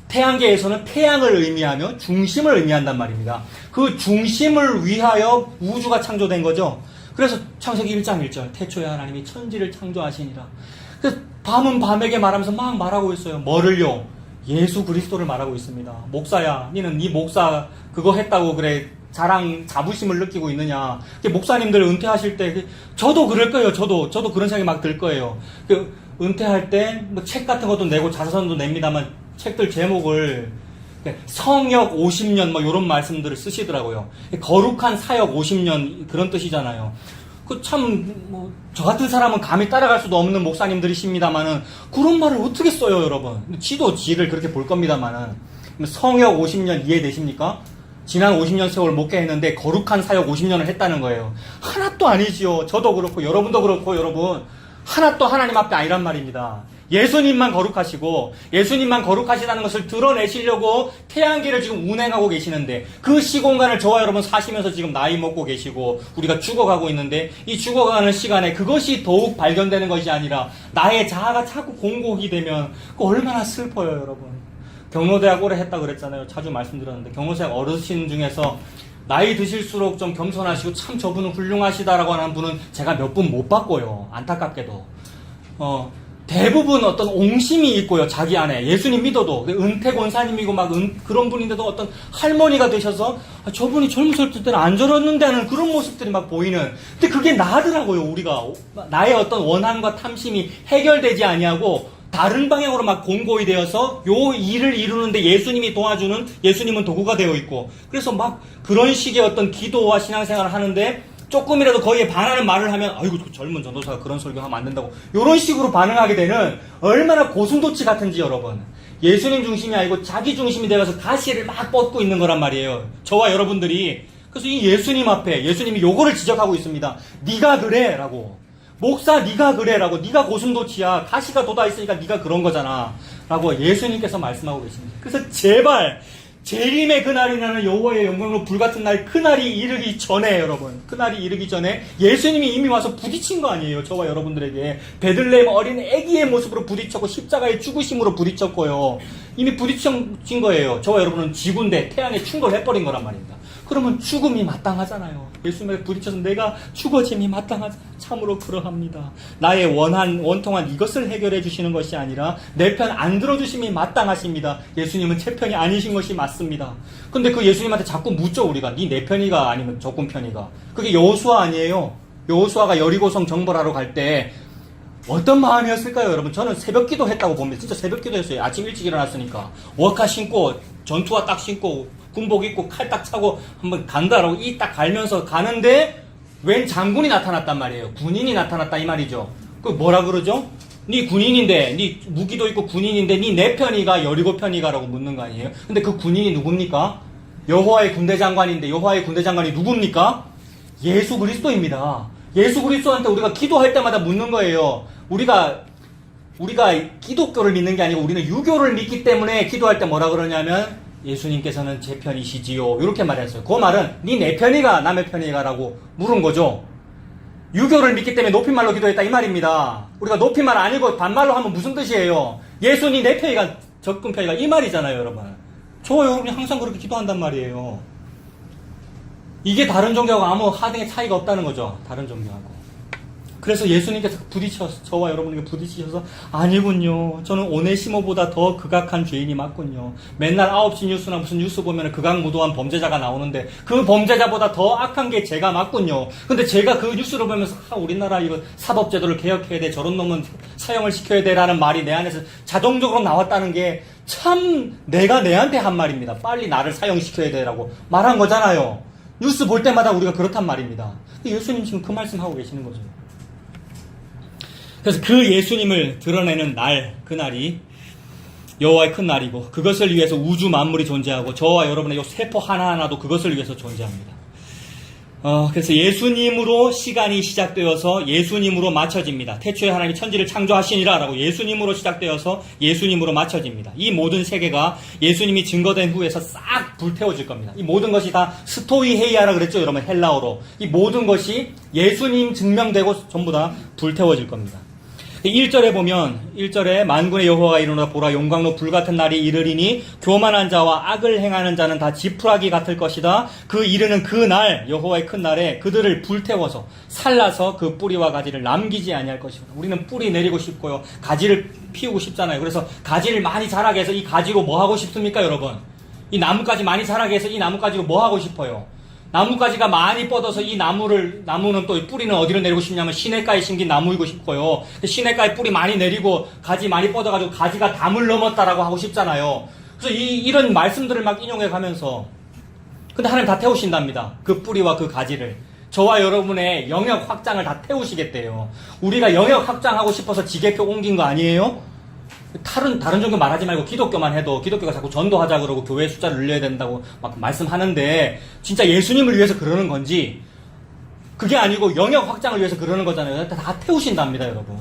태양계에서는 태양을 의미하며 중심을 의미한단 말입니다. 그 중심을 위하여 우주가 창조된 거죠. 그래서 창세기 1장 1절 태초에 하나님이 천지를 창조하시니라. 그래서 밤은 밤에게 말하면서 막 말하고 있어요. 뭐를요? 예수 그리스도를 말하고 있습니다. 목사야, 니는 네 목사 그거 했다고 그래 자부심을 느끼고 있느냐. 목사님들 은퇴하실 때 저도 그럴 거예요. 저도 그런 생각이 막 들 거예요. 은퇴할 때 뭐 책 같은 것도 내고 자서전도 냅니다만 책들 제목을 성역 50년 뭐 이런 말씀들을 쓰시더라고요. 거룩한 사역 50년 그런 뜻이잖아요. 그 참 뭐 저 같은 사람은 감히 따라갈 수도 없는 목사님들이십니다만은 그런 말을 어떻게 써요, 여러분? 지도 지를 그렇게 볼 겁니다만은 성역 50년 이해되십니까? 지난 50년 세월 목회했는데 거룩한 사역 50년을 했다는 거예요. 하나도 아니지요. 저도 그렇고 여러분도 그렇고 여러분 하나도 하나님 앞에 아니란 말입니다. 예수님만 거룩하시고 예수님만 거룩하시다는 것을 드러내시려고 태양계를 지금 운행하고 계시는데 그 시공간을 저와 여러분 사시면서 지금 나이 먹고 계시고 우리가 죽어가고 있는데 이 죽어가는 시간에 그것이 더욱 발견되는 것이 아니라 나의 자아가 자꾸 공고히 되면 얼마나 슬퍼요, 여러분. 경로대학 오래 했다 그랬잖아요. 자주 말씀드렸는데 경로대학 어르신 중에서 나이 드실수록 좀 겸손하시고 참 저분은 훌륭하시다라고 하는 분은 제가 몇 분 못 봤고요. 안타깝게도. 대부분 어떤 옹심이 있고요. 자기 안에. 예수님 믿어도. 은퇴 권사님이고 막 그런 분인데도 어떤 할머니가 되셔서 저분이 젊었을 때는 안 저랬는데 하는 그런 모습들이 막 보이는. 근데 그게 나더라고요. 우리가. 나의 어떤 원한과 탐심이 해결되지 아니하고 다른 방향으로 막 공고히 되어서 요 일을 이루는데 예수님이 도와주는 예수님은 도구가 되어 있고 그래서 막 그런 식의 어떤 기도와 신앙생활을 하는데 조금이라도 거기에 반하는 말을 하면 아이고 젊은 전도사가 그런 설교하면 안 된다고 이런 식으로 반응하게 되는 얼마나 고슴도치 같은지 여러분. 예수님 중심이 아니고 자기 중심이 되어서 가시를 막 뻗고 있는 거란 말이에요. 저와 여러분들이. 그래서 이 예수님 앞에 예수님이 요거를 지적하고 있습니다. 네가 그래 라고. 목사 네가 그래 라고. 네가 고슴도치야. 가시가 돋아 있으니까 네가 그런 거잖아 라고 예수님께서 말씀하고 계십니다. 그래서 제발 재림의 그날이라는 여호와의 영광으로 불같은 날 그날이 이르기 전에 여러분 그날이 이르기 전에 예수님이 이미 와서 부딪힌 거 아니에요. 저와 여러분들에게 베들레헴 어린 아기의 모습으로 부딪혔고 십자가의 죽으심으로 부딪혔고요. 이미 부딪힌 거예요. 저와 여러분은 지구인데 태양에 충돌해버린 거란 말입니다. 그러면 죽음이 마땅하잖아요. 예수님에 부딪혀서 내가 죽어짐이 마땅하잖아요. 참으로 그러합니다. 나의 원통한 이것을 해결해 주시는 것이 아니라 내 편 안 들어주심이 마땅하십니다. 예수님은 제 편이 아니신 것이 맞습니다. 근데 그 예수님한테 자꾸 묻죠. 우리가 네 내 편이가 아니면 적군 편이가. 그게 여호수아 아니에요. 여호수아가 여리고성 정벌하러 갈 때 어떤 마음이었을까요, 여러분? 저는 새벽 기도 했다고 봅니다. 진짜 새벽 기도 했어요. 아침 일찍 일어났으니까. 워카 신고, 전투화 딱 신고, 군복 입고, 칼 딱 차고, 한번 간다라고 이 딱 갈면서 가는데, 웬 장군이 나타났단 말이에요. 군인이 나타났다 이 말이죠. 그 뭐라 그러죠? 네 군인인데, 네 무기도 있고 군인인데 네 내 편이가 17편이가 라고 묻는 거 아니에요? 근데 그 군인이 누굽니까? 여호와의 군대 장관인데 여호와의 군대 장관이 누굽니까? 예수 그리스도입니다. 예수 그리스도한테 우리가 기도할 때마다 묻는 거예요. 우리가 기독교를 믿는 게 아니고 우리는 유교를 믿기 때문에 기도할 때 뭐라 그러냐면 예수님께서는 제 편이시지요. 이렇게 말했어요. 그 말은 네 내 편이가 남의 편이가 라고 물은 거죠. 유교를 믿기 때문에 높임말로 기도했다 이 말입니다. 우리가 높임말 아니고 반말로 하면 무슨 뜻이에요? 예수님 내 편이가 적군 편이가 이 말이잖아요, 여러분. 저와 여러분이 항상 그렇게 기도한단 말이에요. 이게 다른 종교하고 아무 하등의 차이가 없다는 거죠. 다른 종교하고. 그래서 예수님께서 부딪혀서 저와 여러분에게 부딪히셔서 아니군요. 저는 오네시모보다 더 극악한 죄인이 맞군요. 맨날 9시 뉴스나 무슨 뉴스 보면 극악무도한 범죄자가 나오는데 그 범죄자보다 더 악한 게 제가 맞군요. 근데 제가 그 뉴스를 보면서 우리나라 이거 사법제도를 개혁해야 돼. 저런 놈은 사형을 시켜야 돼라는 말이 내 안에서 자동적으로 나왔다는 게 참 내가 내한테 한 말입니다. 빨리 나를 사형시켜야 돼라고 말한 거잖아요. 뉴스 볼 때마다 우리가 그렇단 말입니다. 예수님 지금 그 말씀하고 계시는 거죠. 그래서 그 예수님을 드러내는 날, 그날이 여호와의 큰 날이고 그것을 위해서 우주 만물이 존재하고 저와 여러분의 이 세포 하나하나도 그것을 위해서 존재합니다. 그래서 예수님으로 시간이 시작되어서 예수님으로 맞춰집니다. 태초에 하나님이 천지를 창조하시니라 라고 예수님으로 시작되어서 예수님으로 맞춰집니다. 이 모든 세계가 예수님이 증거된 후에서 싹 불태워질 겁니다. 이 모든 것이 다 스토이헤이아라 그랬죠, 여러분, 헬라어로. 이 모든 것이 예수님 증명되고 전부 다 불태워질 겁니다. 1절에 보면 1절에 만군의 여호와가 이르노라 보라 용광로 불같은 날이 이르리니 교만한 자와 악을 행하는 자는 다 지푸라기 같을 것이다. 그 이르는 그 날 여호와의 큰 날에 그들을 불태워서 살라서 그 뿌리와 가지를 남기지 아니할 것이다. 우리는 뿌리 내리고 싶고요. 가지를 피우고 싶잖아요. 그래서 가지를 많이 자라게 해서 이 가지로 뭐 하고 싶습니까, 여러분? 이 나뭇가지 많이 자라게 해서 이 나뭇가지로 뭐 하고 싶어요? 나뭇가지가 많이 뻗어서 이 나무는 또 뿌리는 어디로 내리고 싶냐면 시냇가에 심긴 나무이고 싶고요. 시냇가에 뿌리 많이 내리고 가지 많이 뻗어가지고 가지가 담을 넘었다라고 하고 싶잖아요. 그래서 이런 말씀들을 막 인용해 가면서 근데 하나님 다 태우신답니다. 그 뿌리와 그 가지를. 저와 여러분의 영역 확장을 다 태우시겠대요. 우리가 영역 확장하고 싶어서 지계표 옮긴 거 아니에요? 다른 종교 말하지 말고 기독교만 해도 기독교가 자꾸 전도하자 그러고 교회 숫자를 늘려야 된다고 막 말씀하는데 진짜 예수님을 위해서 그러는 건지 그게 아니고 영역 확장을 위해서 그러는 거잖아요. 다 태우신답니다, 여러분.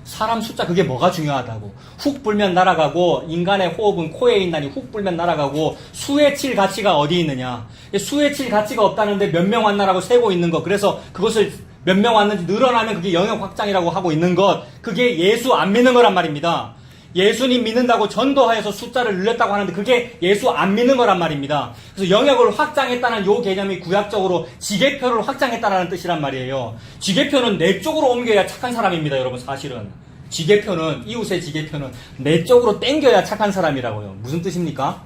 사람 숫자 그게 뭐가 중요하다고. 훅 불면 날아가고 인간의 호흡은 코에 있나니 훅 불면 날아가고 수에 칠 가치가 어디 있느냐. 수에 칠 가치가 없다는데 몇 명 왔나라고 세고 있는 거. 그래서 그것을 몇 명 왔는지 늘어나면 그게 영역 확장이라고 하고 있는 것. 그게 예수 안 믿는 거란 말입니다. 예수님 믿는다고 전도하여서 숫자를 늘렸다고 하는데 그게 예수 안 믿는 거란 말입니다. 그래서 영역을 확장했다는 요 개념이 구약적으로 지계표를 확장했다는 뜻이란 말이에요. 지계표는 내 쪽으로 옮겨야 착한 사람입니다, 여러분. 사실은 지계표는 이웃의 지계표는 내 쪽으로 땡겨야 착한 사람이라고요. 무슨 뜻입니까?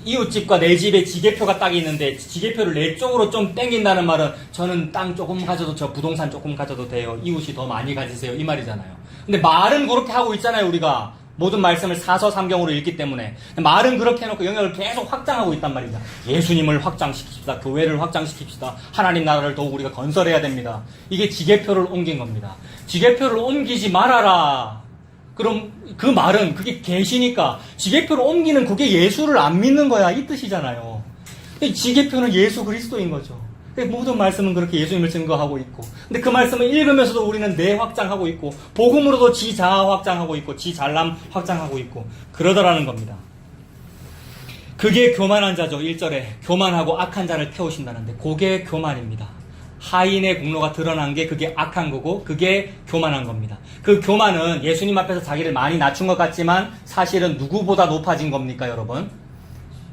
이웃집과 내 집에 지계표가 딱 있는데 지계표를 내 쪽으로 좀 땡긴다는 말은 저는 땅 조금 가져도 저 부동산 조금 가져도 돼요. 이웃이 더 많이 가지세요. 이 말이잖아요. 근데 말은 그렇게 하고 있잖아요, 우리가. 모든 말씀을 사서삼경으로 읽기 때문에. 말은 그렇게 해놓고 영역을 계속 확장하고 있단 말입니다. 예수님을 확장시킵시다. 교회를 확장시킵시다. 하나님 나라를 더욱 우리가 건설해야 됩니다. 이게 지계표를 옮긴 겁니다. 지계표를 옮기지 말아라. 그럼 그 말은 그게 계시니까 지계표를 옮기는 그게 예수를 안 믿는 거야. 이 뜻이잖아요. 지계표는 예수 그리스도인 거죠. 모든 말씀은 그렇게 예수님을 증거하고 있고 근데 그 말씀을 읽으면서도 우리는 내 확장하고 있고 복음으로도 지 자아 확장하고 있고 지 잘남 확장하고 있고 그러더라는 겁니다. 그게 교만한 자죠. 1절에 교만하고 악한 자를 태우신다는데 그게 교만입니다. 하인의 공로가 드러난 게 그게 악한 거고 그게 교만한 겁니다. 그 교만은 예수님 앞에서 자기를 많이 낮춘 것 같지만 사실은 누구보다 높아진 겁니까, 여러분?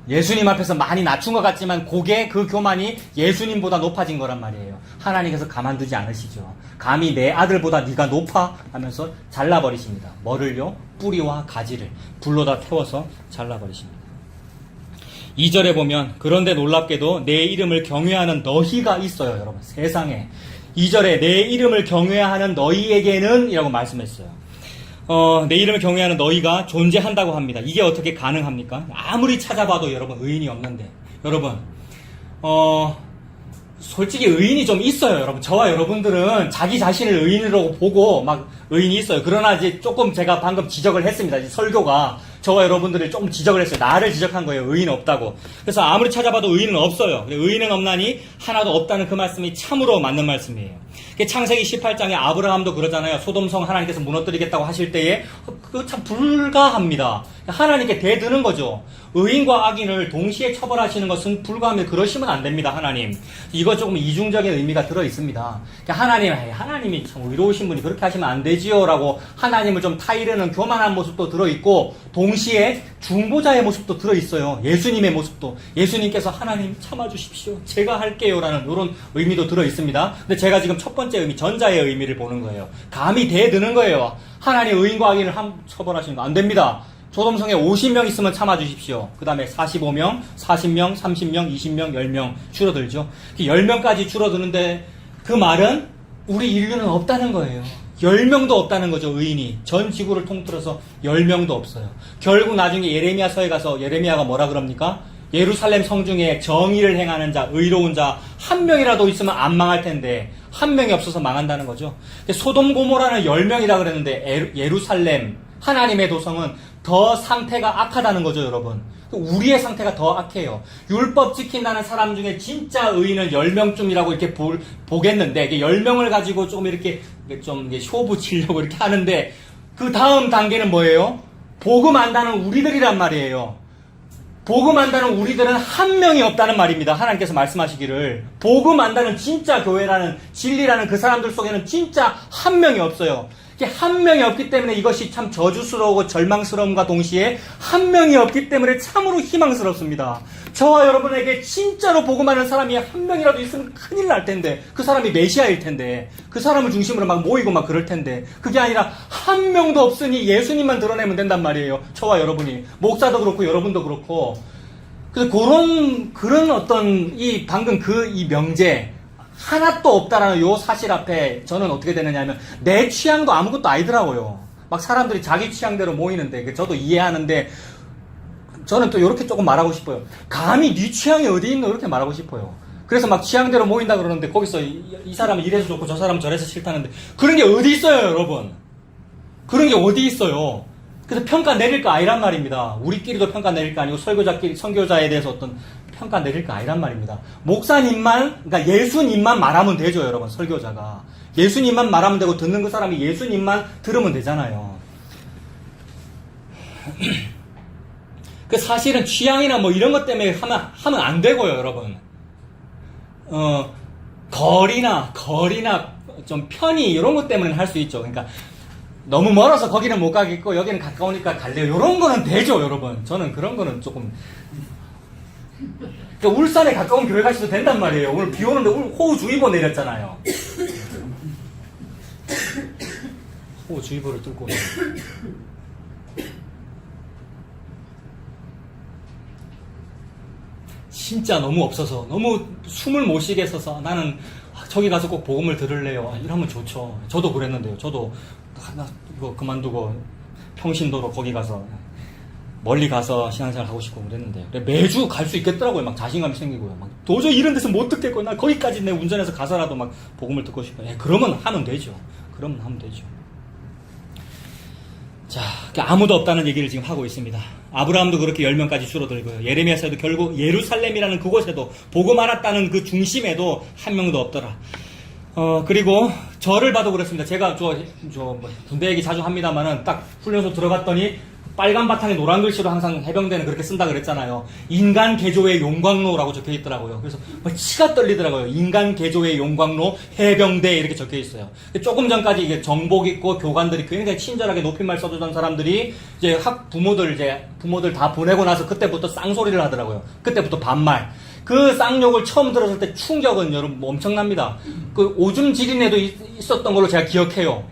예수님 앞에서 많이 낮춘 것 같지만 그 교만이 예수님보다 높아진 거란 말이에요. 하나님께서 가만두지 않으시죠. 감히 내 아들보다 네가 높아? 하면서 잘라버리십니다. 뭐를요? 뿌리와 가지를 불로 다 태워서 잘라버리십니다. 2절에 보면 그런데 놀랍게도 내 이름을 경외하는 너희가 있어요, 여러분. 세상에. 2절에 내 이름을 경외하는 너희에게는 이라고 말씀했어요. 내 이름을 경외하는 너희가 존재한다고 합니다. 이게 어떻게 가능합니까? 아무리 찾아봐도 여러분 의인이 없는데 여러분 솔직히 의인이 좀 있어요, 여러분. 저와 여러분들은 자기 자신을 의인으로 보고 막 의인이 있어요. 그러나 이제 조금 제가 방금 지적을 했습니다. 이제 설교가 저와 여러분들을 조금 지적을 했어요. 나를 지적한 거예요. 의인 없다고. 그래서 아무리 찾아봐도 의인은 없어요. 의인은 없나니 하나도 없다는 그 말씀이 참으로 맞는 말씀이에요. 창세기 18장에 아브라함도 그러잖아요. 소돔성 하나님께서 무너뜨리겠다고 하실 때에 그거 참 불가합니다. 하나님께 대드는 거죠. 의인과 악인을 동시에 처벌하시는 것은 불가합니다. 그러시면 안 됩니다. 하나님. 이거 조금 이중적인 의미가 들어있습니다. 하나님이 참 의로우신 분이 그렇게 하시면 안 되지요 라고 하나님을 좀 타이르는 교만한 모습도 들어있고 동시에 중보자의 모습도 들어있어요. 예수님의 모습도. 예수님께서 하나님 참아주십시오. 제가 할게요 라는 이런 의미도 들어있습니다. 근데 제가 지금 첫 번째 의미, 전자의 의미를 보는 거예요. 감히 대드는 거예요. 하나님 의인과 악인을 처벌하시는 거 안 됩니다. 소돔성에 50명 있으면 참아주십시오. 그 다음에 45명, 40명, 30명, 20명, 10명 줄어들죠. 10명까지 줄어드는데 그 말은 우리 인류는 없다는 거예요. 10명도 없다는 거죠. 의인이. 전 지구를 통틀어서 10명도 없어요. 결국 나중에 예레미야서에 가서 예레미야가 뭐라 그럽니까? 예루살렘 성중에 정의를 행하는 자, 의로운 자 한 명이라도 있으면 안 망할 텐데 한 명이 없어서 망한다는 거죠. 소돔 고모라는 10명이라 그랬는데 예루살렘 하나님의 도성은 더 상태가 악하다는 거죠, 여러분. 우리의 상태가 더 악해요. 율법 지킨다는 사람 중에 진짜 의인은 10명쯤이라고 이렇게 보겠는데, 10명을 가지고 조금 이렇게 좀 쇼부 치려고 이렇게 하는데, 그 다음 단계는 뭐예요? 복음 안다는 우리들이란 말이에요. 복음 안다는 우리들은 한 명이 없다는 말입니다. 하나님께서 말씀하시기를. 복음 안다는 진짜 교회라는 진리라는 그 사람들 속에는 진짜 한 명이 없어요. 한 명이 없기 때문에 이것이 참 저주스러우고 절망스러움과 동시에 한 명이 없기 때문에 참으로 희망스럽습니다. 저와 여러분에게 진짜로 복음하는 사람이 한 명이라도 있으면 큰일 날 텐데, 그 사람이 메시아일 텐데, 그 사람을 중심으로 막 모이고 막 그럴 텐데, 그게 아니라 한 명도 없으니 예수님만 드러내면 된단 말이에요. 저와 여러분이. 목사도 그렇고 여러분도 그렇고. 그래서 그런 어떤 방금 이 명제, 하나도 없다라는 요 사실 앞에 저는 어떻게 되느냐 하면 내 취향도 아무것도 아니더라고요. 막 사람들이 자기 취향대로 모이는데 저도 이해하는데 저는 또 이렇게 조금 말하고 싶어요. 감히 네 취향이 어디 있노? 이렇게 말하고 싶어요. 그래서 막 취향대로 모인다 그러는데 거기서 이 사람은 이래서 좋고 저 사람은 저래서 싫다는데 그런 게 어디 있어요, 여러분? 그런 게 어디 있어요? 그래서 평가 내릴 거 아니란 말입니다. 우리끼리도 평가 내릴 거 아니고 선교자에 대해서 어떤 평가 내릴 거 아니란 말입니다. 목사님만, 그러니까 예수님만 말하면 되죠, 여러분, 설교자가. 예수님만 말하면 되고 듣는 그 사람이 예수님만 들으면 되잖아요. 그 사실은 취향이나 뭐 이런 것 때문에 하면 안 되고요, 여러분. 거리나 좀 편의 이런 것 때문에 할 수 있죠. 그러니까 너무 멀어서 거기는 못 가겠고 여기는 가까우니까 갈래요. 이런 거는 되죠, 여러분. 저는 그런 거는 조금. 그러니까 울산에 가까운 교회 가셔도 된단 말이에요. 오늘 비 오는데 호우주의보 내렸잖아요. 호우주의보를 뚫고. 진짜 너무 없어서, 너무 숨을 못 쉬겠어서 나는 저기 가서 꼭 복음을 들을래요. 이러면 좋죠. 저도 그랬는데요. 저도 이거 그만두고 평신도로 거기 가서 멀리 가서 신앙생활 하고 싶고 그랬는데 매주 갈 수 있겠더라고요. 막 자신감이 생기고요. 막 도저히 이런 데서 못 듣겠고 나 거기까지 내 운전해서 가서라도 막 복음을 듣고 싶어요. 그러면 하면 되죠. 자, 아무도 없다는 얘기를 지금 하고 있습니다. 아브라함도 그렇게 10명까지 줄어들고요. 예레미야서에도 결국 예루살렘이라는 그곳에도 복음 알았다는 그 중심에도 한 명도 없더라. 그리고 저를 봐도 그렇습니다. 제가 군대 얘기 자주 합니다만은 딱 훈련소 들어갔더니 빨간 바탕에 노란 글씨로 항상 해병대는 그렇게 쓴다 그랬잖아요. 인간 개조의 용광로라고 적혀 있더라고요. 그래서 치가 떨리더라고요. 인간 개조의 용광로 해병대 이렇게 적혀 있어요. 조금 전까지 이게 정복 입고 교관들이 굉장히 친절하게 높임말 써주던 사람들이 이제 부모들 다 보내고 나서 그때부터 쌍소리를 하더라고요. 그때부터 반말. 그 쌍욕을 처음 들었을 때 충격은 여러분 엄청납니다. 그 오줌 지린애도 있었던 걸로 제가 기억해요.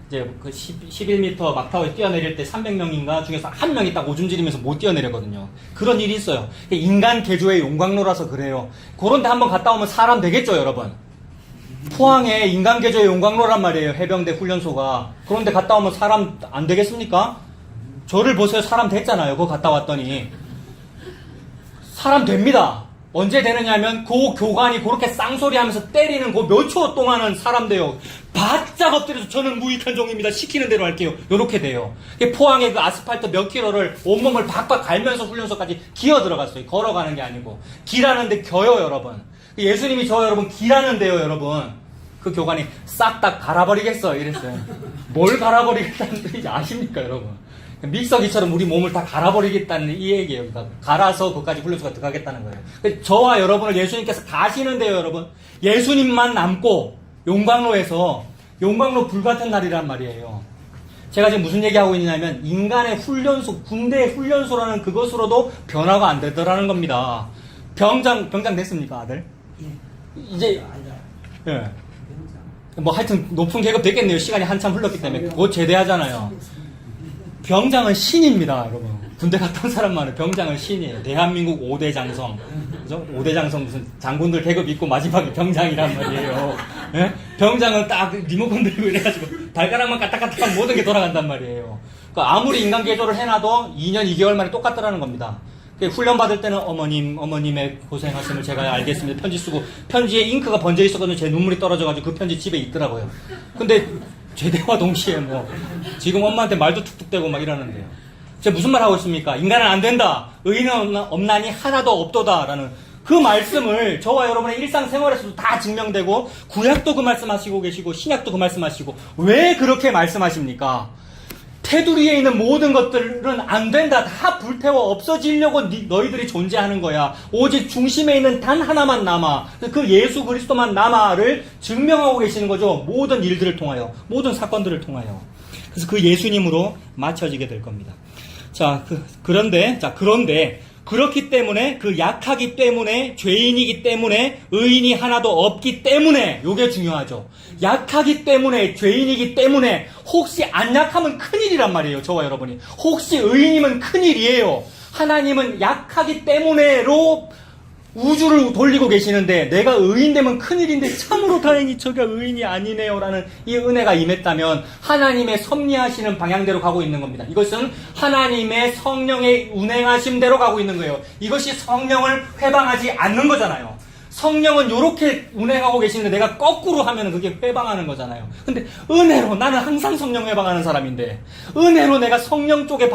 이제 11m 막타워에 뛰어내릴 때 300명인가 중에서 한 명이 딱 오줌 지리면서 못 뛰어내렸거든요. 그런 일이 있어요. 인간 개조의 용광로라서 그래요. 그런데 한번 갔다 오면 사람 되겠죠, 여러분? 포항에 인간 개조의 용광로란 말이에요. 해병대 훈련소가. 그런데 갔다 오면 사람 안 되겠습니까? 저를 보세요. 사람 됐잖아요. 그거 갔다 왔더니. 사람 됩니다. 언제 되느냐면 그 교관이 그렇게 쌍소리하면서 때리는 그 몇 초 동안은 사람 돼요. 바짝 엎드려서 저는 무익한 종입니다. 시키는 대로 할게요. 요렇게 돼요. 포항의 그 아스팔트 몇 킬로를 온몸을 박박 갈면서 훈련소까지 기어 들어갔어요. 걸어가는 게 아니고. 기라는데 겨요, 여러분. 예수님이 저 여러분 기라는데요, 여러분. 그 교관이 싹 다 갈아버리겠어 이랬어요. 뭘 갈아버리겠다는 뜻인지 아십니까, 여러분? 믹서기처럼 우리 몸을 다 갈아버리겠다는 이 얘기예요. 그러니까 갈아서 그까지 훈련소가 들어가겠다는 거예요. 저와 여러분을 예수님께서 가시는데요, 여러분. 예수님만 남고 용광로에서 용광로 불같은 날이란 말이에요. 제가 지금 무슨 얘기하고 있냐면 인간의 훈련소, 군대의 훈련소라는 그것으로도 변화가 안 되더라는 겁니다. 병장 됐습니까, 아들? 예. 이제 예. 뭐 하여튼 높은 계급 됐겠네요. 시간이 한참 흘렀기 때문에 곧 제대하잖아요. 병장은 신입니다, 여러분. 군대 갔다 온 사람만은 병장은 신이에요. 대한민국 5대 장성. 그죠? 5대 장성 무슨 장군들 계급 있고 마지막에 병장이란 말이에요. 예? 병장은 딱 리모컨 들고 이래가지고 발가락만 까딱까딱하면 모든 게 돌아간단 말이에요. 그러니까 아무리 인간 개조를 해놔도 2년 2개월 만에 똑같더라는 겁니다. 훈련 받을 때는 어머님의 고생하심을 제가 알겠습니다. 편지 쓰고 편지에 잉크가 번져 있었거든요. 제 눈물이 떨어져가지고 그 편지 집에 있더라고요. 근데 제대와 동시에 뭐 지금 엄마한테 말도 툭툭 대고 막 이러는데요. 제가 무슨 말 하고 있습니까? 인간은 안 된다. 의인은 없나니 하나도 없도다라는 그 말씀을 저와 여러분의 일상생활에서도 다 증명되고 구약도 그 말씀하시고 계시고 신약도 그 말씀하시고 왜 그렇게 말씀하십니까? 테두리에 있는 모든 것들은 안 된다. 다 불태워 없어지려고 너희들이 존재하는 거야. 오직 중심에 있는 단 하나만 남아. 그 예수 그리스도만 남아를 증명하고 계시는 거죠. 모든 일들을 통하여. 모든 사건들을 통하여. 그래서 그 예수님으로 맞춰지게 될 겁니다. 그런데 그렇기 때문에 그 약하기 때문에 죄인이기 때문에 의인이 하나도 없기 때문에 요게 중요하죠. 약하기 때문에 죄인이기 때문에 혹시 안 약하면 큰일이란 말이에요. 저와 여러분이. 혹시 의인이면 큰일이에요. 하나님은 약하기 때문에로 우주를 돌리고 계시는데 내가 의인 되면 큰일인데 참으로 다행히 저가 의인이 아니네요 라는 이 은혜가 임했다면 하나님의 섭리하시는 방향대로 가고 있는 겁니다. 이것은 하나님의 성령의 운행하심대로 가고 있는 거예요. 이것이 성령을 회방하지 않는 거잖아요. 성령은 이렇게 운행하고 계시는데 내가 거꾸로 하면 그게 회방하는 거잖아요. 근데 은혜로 나는 항상 성령 회방하는 사람인데 은혜로 내가 성령 쪽의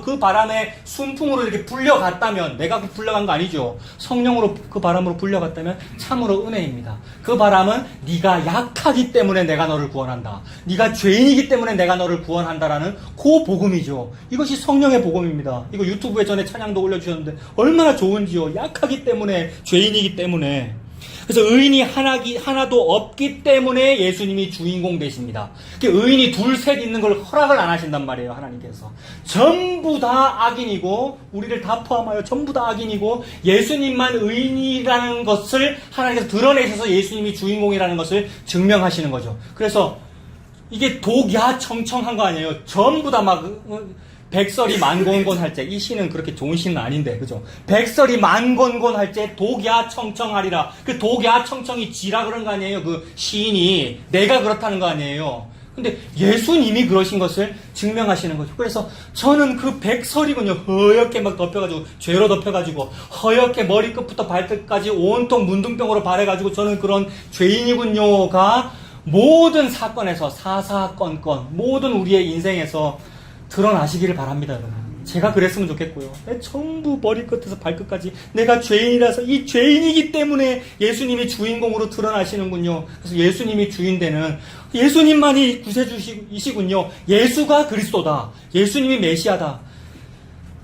그 바람의 순풍으로 이렇게 불려갔다면 내가 불려간 거 아니죠. 성령으로 그 바람으로 불려갔다면 참으로 은혜입니다. 그 바람은 네가 약하기 때문에 내가 너를 구원한다. 네가 죄인이기 때문에 내가 너를 구원한다라는 그 복음이죠. 이것이 성령의 복음입니다. 이거 유튜브에 전에 찬양도 올려주셨는데 얼마나 좋은지요. 약하기 때문에 죄인이기 때문에 그래서 의인이 하나도 없기 때문에 예수님이 주인공 되십니다. 의인이 둘, 셋 있는 걸 허락을 안 하신단 말이에요, 하나님께서. 전부 다 악인이고, 우리를 다 포함하여 전부 다 악인이고, 예수님만 의인이라는 것을 하나님께서 드러내셔서 예수님이 주인공이라는 것을 증명하시는 거죠. 그래서 이게 독야청청한 거 아니에요. 전부 다 막, 백설이 만곤곤 할 때, 이 시는 그렇게 좋은 시는 아닌데, 그죠? 백설이 만곤곤 할 때 독야청청하리라. 그 독야청청이 지라 그런 거 아니에요? 그 시인이. 내가 그렇다는 거 아니에요? 근데 예수님이 그러신 것을 증명하시는 거죠. 그래서 저는 그 백설이군요. 허옇게 막 덮여가지고, 죄로 덮여가지고, 허옇게 머리끝부터 발끝까지 온통 문둥병으로 발해가지고, 저는 그런 죄인이군요가 모든 사건에서, 사사건건, 모든 우리의 인생에서 드러나시기를 바랍니다, 여러분. 제가 그랬으면 좋겠고요. 전부 머리끝에서 발끝까지 내가 죄인이라서 이 죄인이기 때문에 예수님이 주인공으로 드러나시는군요. 그래서 예수님이 주인되는 예수님만이 구세주이시군요. 예수가 그리스도다. 예수님이 메시아다.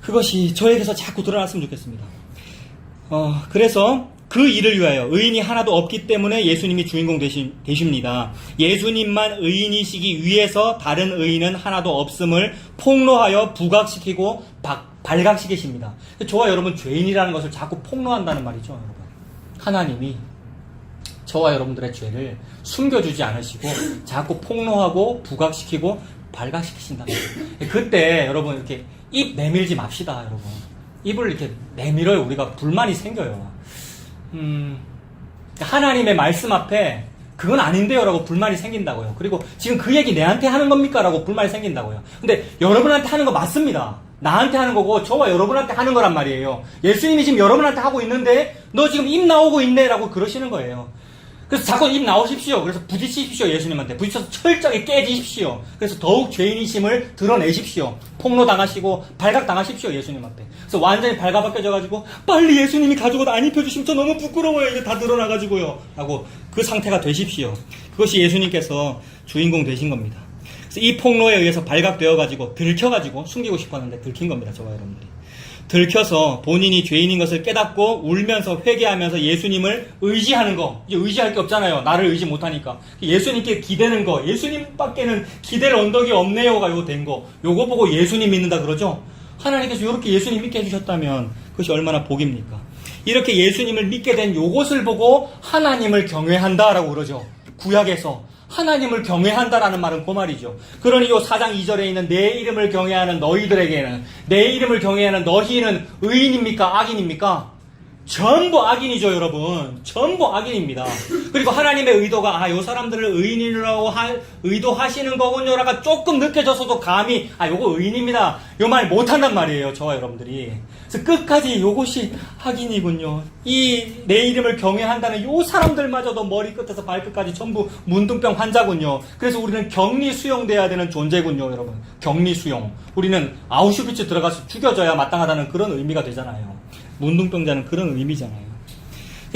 그것이 저에게서 자꾸 드러났으면 좋겠습니다. 그래서 그 일을 위하여 의인이 하나도 없기 때문에 예수님이 주인공 되십니다. 예수님만 의인이시기 위해서 다른 의인은 하나도 없음을 폭로하여 부각시키고 발각시키십니다. 저와 여러분 죄인이라는 것을 자꾸 폭로한다는 말이죠, 여러분. 하나님이 저와 여러분들의 죄를 숨겨주지 않으시고 자꾸 폭로하고 부각시키고 발각시키신답니다. 그때 여러분 이렇게 입 내밀지 맙시다, 여러분. 입을 이렇게 내밀어요. 우리가 불만이 생겨요. 하나님의 말씀 앞에 그건 아닌데요 라고 불만이 생긴다고요. 그리고 지금 그 얘기 내한테 하는 겁니까? 라고 불만이 생긴다고요. 근데 여러분한테 하는 거 맞습니다. 나한테 하는 거고 저와 여러분한테 하는 거란 말이에요. 예수님이 지금 여러분한테 하고 있는데 너 지금 입 나오고 있네 라고 그러시는 거예요. 그래서 자꾸 입 나오십시오. 그래서 부딪히십시오. 예수님한테 부딪혀서 철저하게 깨지십시오. 그래서 더욱 죄인이심을 드러내십시오. 폭로 당하시고 발각 당하십시오. 예수님 앞에. 그래서 완전히 발가벗겨져가지고 빨리 예수님이 가지고 안 입혀주시면 저 너무 부끄러워요. 이게 다 드러나가지고요. 라고 그 상태가 되십시오. 그것이 예수님께서 주인공 되신 겁니다. 그래서 이 폭로에 의해서 발각되어가지고 들켜가지고 숨기고 싶었는데 들킨 겁니다. 저와 여러분들이. 들켜서 본인이 죄인인 것을 깨닫고 울면서 회개하면서 예수님을 의지하는 거. 이제 의지할 게 없잖아요. 나를 의지 못하니까. 예수님께 기대는 거. 예수님밖에는 기댈 언덕이 없네요가 요거 된 거. 요거 보고 예수님 믿는다 그러죠. 하나님께서 이렇게 예수님 믿게 해주셨다면 그것이 얼마나 복입니까? 이렇게 예수님을 믿게 된 요것을 보고 하나님을 경외한다라고 그러죠. 구약에서. 하나님을 경외한다라는 말은 그 말이죠. 그러니 요 4장 2절에 있는 내 이름을 경외하는 너희들에게는 내 이름을 경외하는 너희는 의인입니까? 악인입니까? 전부 악인이죠, 여러분. 전부 악인입니다. 그리고 하나님의 의도가 요 사람들을 의인이라고 의도하시는 거군요라가 조금 느껴졌어도 감히 요거 의인입니다. 요 말 못한단 말이에요, 저와 여러분들이. 그래서 끝까지 요것이 악인이군요. 이 내 이름을 경외한다는 요 사람들마저도 머리 끝에서 발끝까지 전부 문둥병 환자군요. 그래서 우리는 격리 수용돼야 되는 존재군요, 여러분. 격리 수용. 우리는 아우슈비츠 들어가서 죽여져야 마땅하다는 그런 의미가 되잖아요. 문둥병자는 그런 의미잖아요.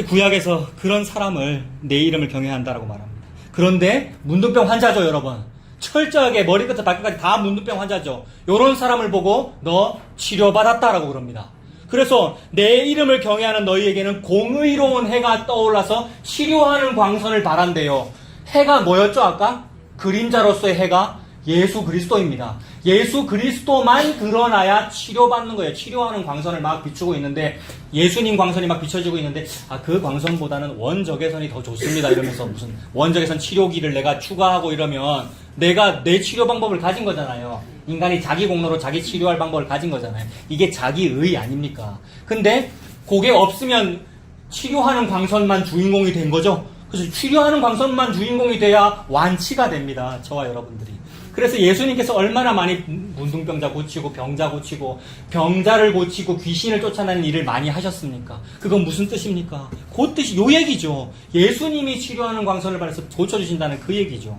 구약에서 그런 사람을 내 이름을 경외한다라고 말합니다. 그런데 문둥병 환자죠, 여러분. 철저하게 머리부터 발끝까지 다 문둥병 환자죠. 이런 사람을 보고 너 치료받았다라고 그럽니다. 그래서 내 이름을 경외하는 너희에게는 공의로운 해가 떠올라서 치료하는 광선을 바란대요. 해가 뭐였죠, 아까? 그림자로서의 해가 예수 그리스도입니다. 예수 그리스도만 드러나야 치료받는 거예요. 치료하는 광선을 막 비추고 있는데 예수님 광선이 막 비춰지고 있는데 그 광선보다는 원적외선이 더 좋습니다. 이러면서 무슨 원적외선 치료기를 내가 추가하고 이러면 내가 내 치료 방법을 가진 거잖아요. 인간이 자기 공로로 자기 치료할 방법을 가진 거잖아요. 이게 자기의 아닙니까? 근데 그게 없으면 치료하는 광선만 주인공이 된 거죠. 그래서 치료하는 광선만 주인공이 돼야 완치가 됩니다. 저와 여러분들이. 그래서 예수님께서 얼마나 많이 문둥병자 고치고 병자 고치고 병자를 고치고 귀신을 쫓아내는 일을 많이 하셨습니까? 그건 무슨 뜻입니까? 그 뜻이 요 얘기죠. 예수님이 치료하는 광선을 발해서 고쳐주신다는 그 얘기죠.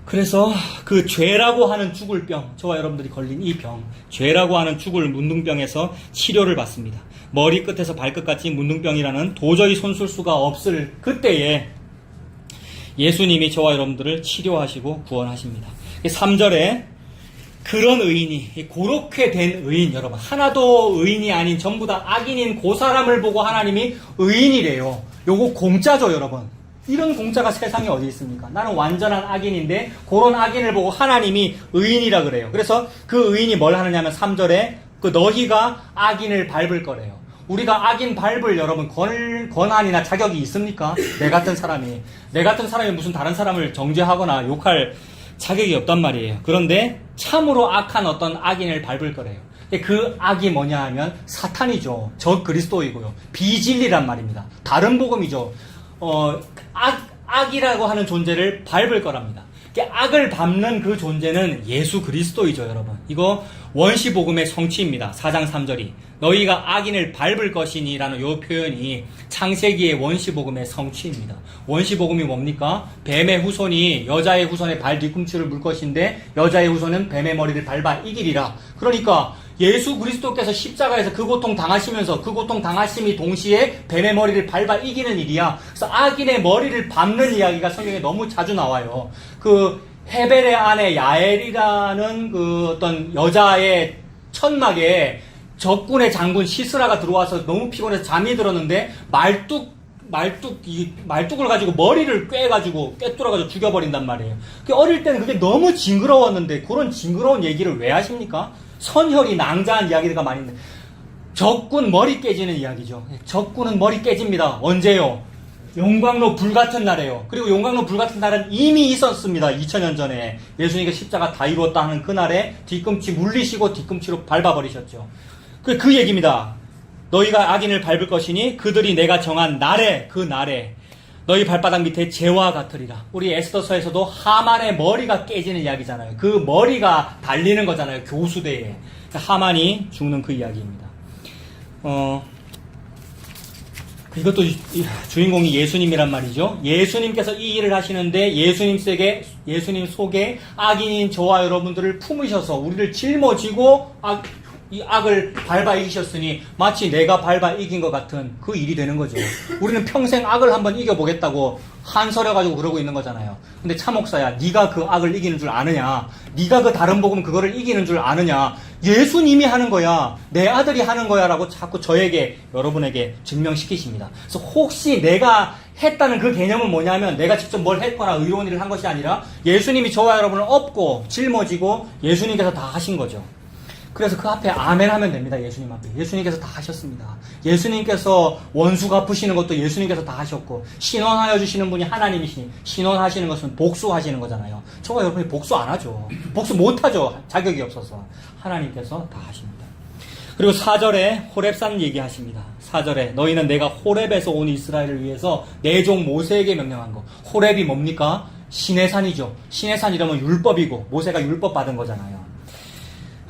그래서 그 죄라고 하는 죽을 병, 저와 여러분들이 걸린 이 병, 죄라고 하는 죽을 문둥병에서 치료를 받습니다. 머리 끝에서 발끝까지 문둥병이라는 도저히 손쓸 수가 없을 그때에 예수님이 저와 여러분들을 치료하시고 구원하십니다. 3절에 그런 의인이, 그렇게 된 의인, 여러분 하나도 의인이 아닌 전부 다 악인인 그 사람을 보고 하나님이 의인이래요. 요거 공짜죠, 여러분. 이런 공짜가 세상에 어디 있습니까? 나는 완전한 악인인데 그런 악인을 보고 하나님이 의인이라 그래요. 그래서 그 의인이 뭘 하느냐면 3절에 그 너희가 악인을 밟을 거래요. 우리가 악인 밟을 여러분 권한이나 자격이 있습니까? 내 같은 사람이 무슨 다른 사람을 정죄하거나 욕할 자격이 없단 말이에요. 그런데 참으로 악한 어떤 악인을 밟을 거래요. 그 악이 뭐냐 하면 사탄이죠. 적 그리스도이고요. 비진리란 말입니다. 다른 복음이죠. 악이라고 하는 존재를 밟을 거랍니다. 악을 밟는 그 존재는 예수 그리스도이죠, 여러분. 이거 원시복음의 성취입니다. 4장 3절이 너희가 악인을 밟을 것이니라는 이 표현이 창세기의 원시복음의 성취입니다. 원시복음이 뭡니까? 뱀의 후손이 여자의 후손의 발 뒤꿈치를 물 것인데 여자의 후손은 뱀의 머리를 밟아 이기리라. 그러니까 예수 그리스도께서 십자가에서 그 고통 당하시면서 그 고통 당하심이 동시에 뱀의 머리를 밟아 이기는 일이야. 그래서 악인의 머리를 밟는 이야기가 성경에 너무 자주 나와요. 그 헤벨의 아내 야엘이라는 그 어떤 여자의 천막에 적군의 장군 시스라가 들어와서 너무 피곤해서 잠이 들었는데 말뚝을 가지고 머리를 꿰뚫어가지고 죽여버린단 말이에요. 어릴 때는 그게 너무 징그러웠는데 그런 징그러운 얘기를 왜 하십니까? 선혈이 낭자한 이야기가 많이 있는데 적군 머리 깨지는 이야기죠. 적군은 머리 깨집니다. 언제요? 용광로 불같은 날에요. 그리고 용광로 불같은 날은 이미 있었습니다. 2000년 전에 예수님께서 십자가 다 이루었다 하는 그날에 뒤꿈치 물리시고 뒤꿈치로 밟아버리셨죠. 그 얘기입니다. 너희가 악인을 밟을 것이니 그들이 내가 정한 날에 그 날에 너희 발바닥 밑에 재와 같으리라. 우리 에스더서에서도 하만의 머리가 깨지는 이야기잖아요. 그 머리가 달리는 거잖아요. 교수대에. 하만이 죽는 그 이야기입니다. 이것도 주인공이 예수님이란 말이죠. 예수님께서 이 일을 하시는데 예수님 속에 악인인 저와 여러분들을 품으셔서 우리를 짊어지고 이 악을 밟아 이기셨으니 마치 내가 밟아 이긴 것 같은 그 일이 되는 거죠. 우리는 평생 악을 한번 이겨보겠다고 한서려가지고 그러고 있는 거잖아요. 근데 차목사야, 네가 그 악을 이기는 줄 아느냐? 네가 그 다른 복음 그거를 이기는 줄 아느냐? 예수님이 하는 거야. 내 아들이 하는 거야. 라고 자꾸 저에게, 여러분에게 증명시키십니다. 그래서 혹시 내가 했다는 그 개념은 뭐냐면 내가 직접 뭘 했거나 의로운 일을 한 것이 아니라 예수님이 저와 여러분을 업고 짊어지고 예수님께서 다 하신 거죠. 그래서 그 앞에 아멘 하면 됩니다. 예수님 앞에. 예수님께서 다 하셨습니다. 예수님께서 원수 갚으시는 것도 예수님께서 다 하셨고, 신원하여 주시는 분이 하나님이시니, 신원하시는 것은 복수하시는 거잖아요. 저와 여러분이 복수 안 하죠. 복수 못 하죠. 자격이 없어서. 하나님께서 다 하십니다. 그리고 4절에 호렙산 얘기하십니다. 4절에 너희는 내가 호렙에서 온 이스라엘을 위해서 내 종 모세에게 명령한 거. 호렙이 뭡니까? 신의 산이죠. 신의 산 이러면 율법이고, 모세가 율법 받은 거잖아요.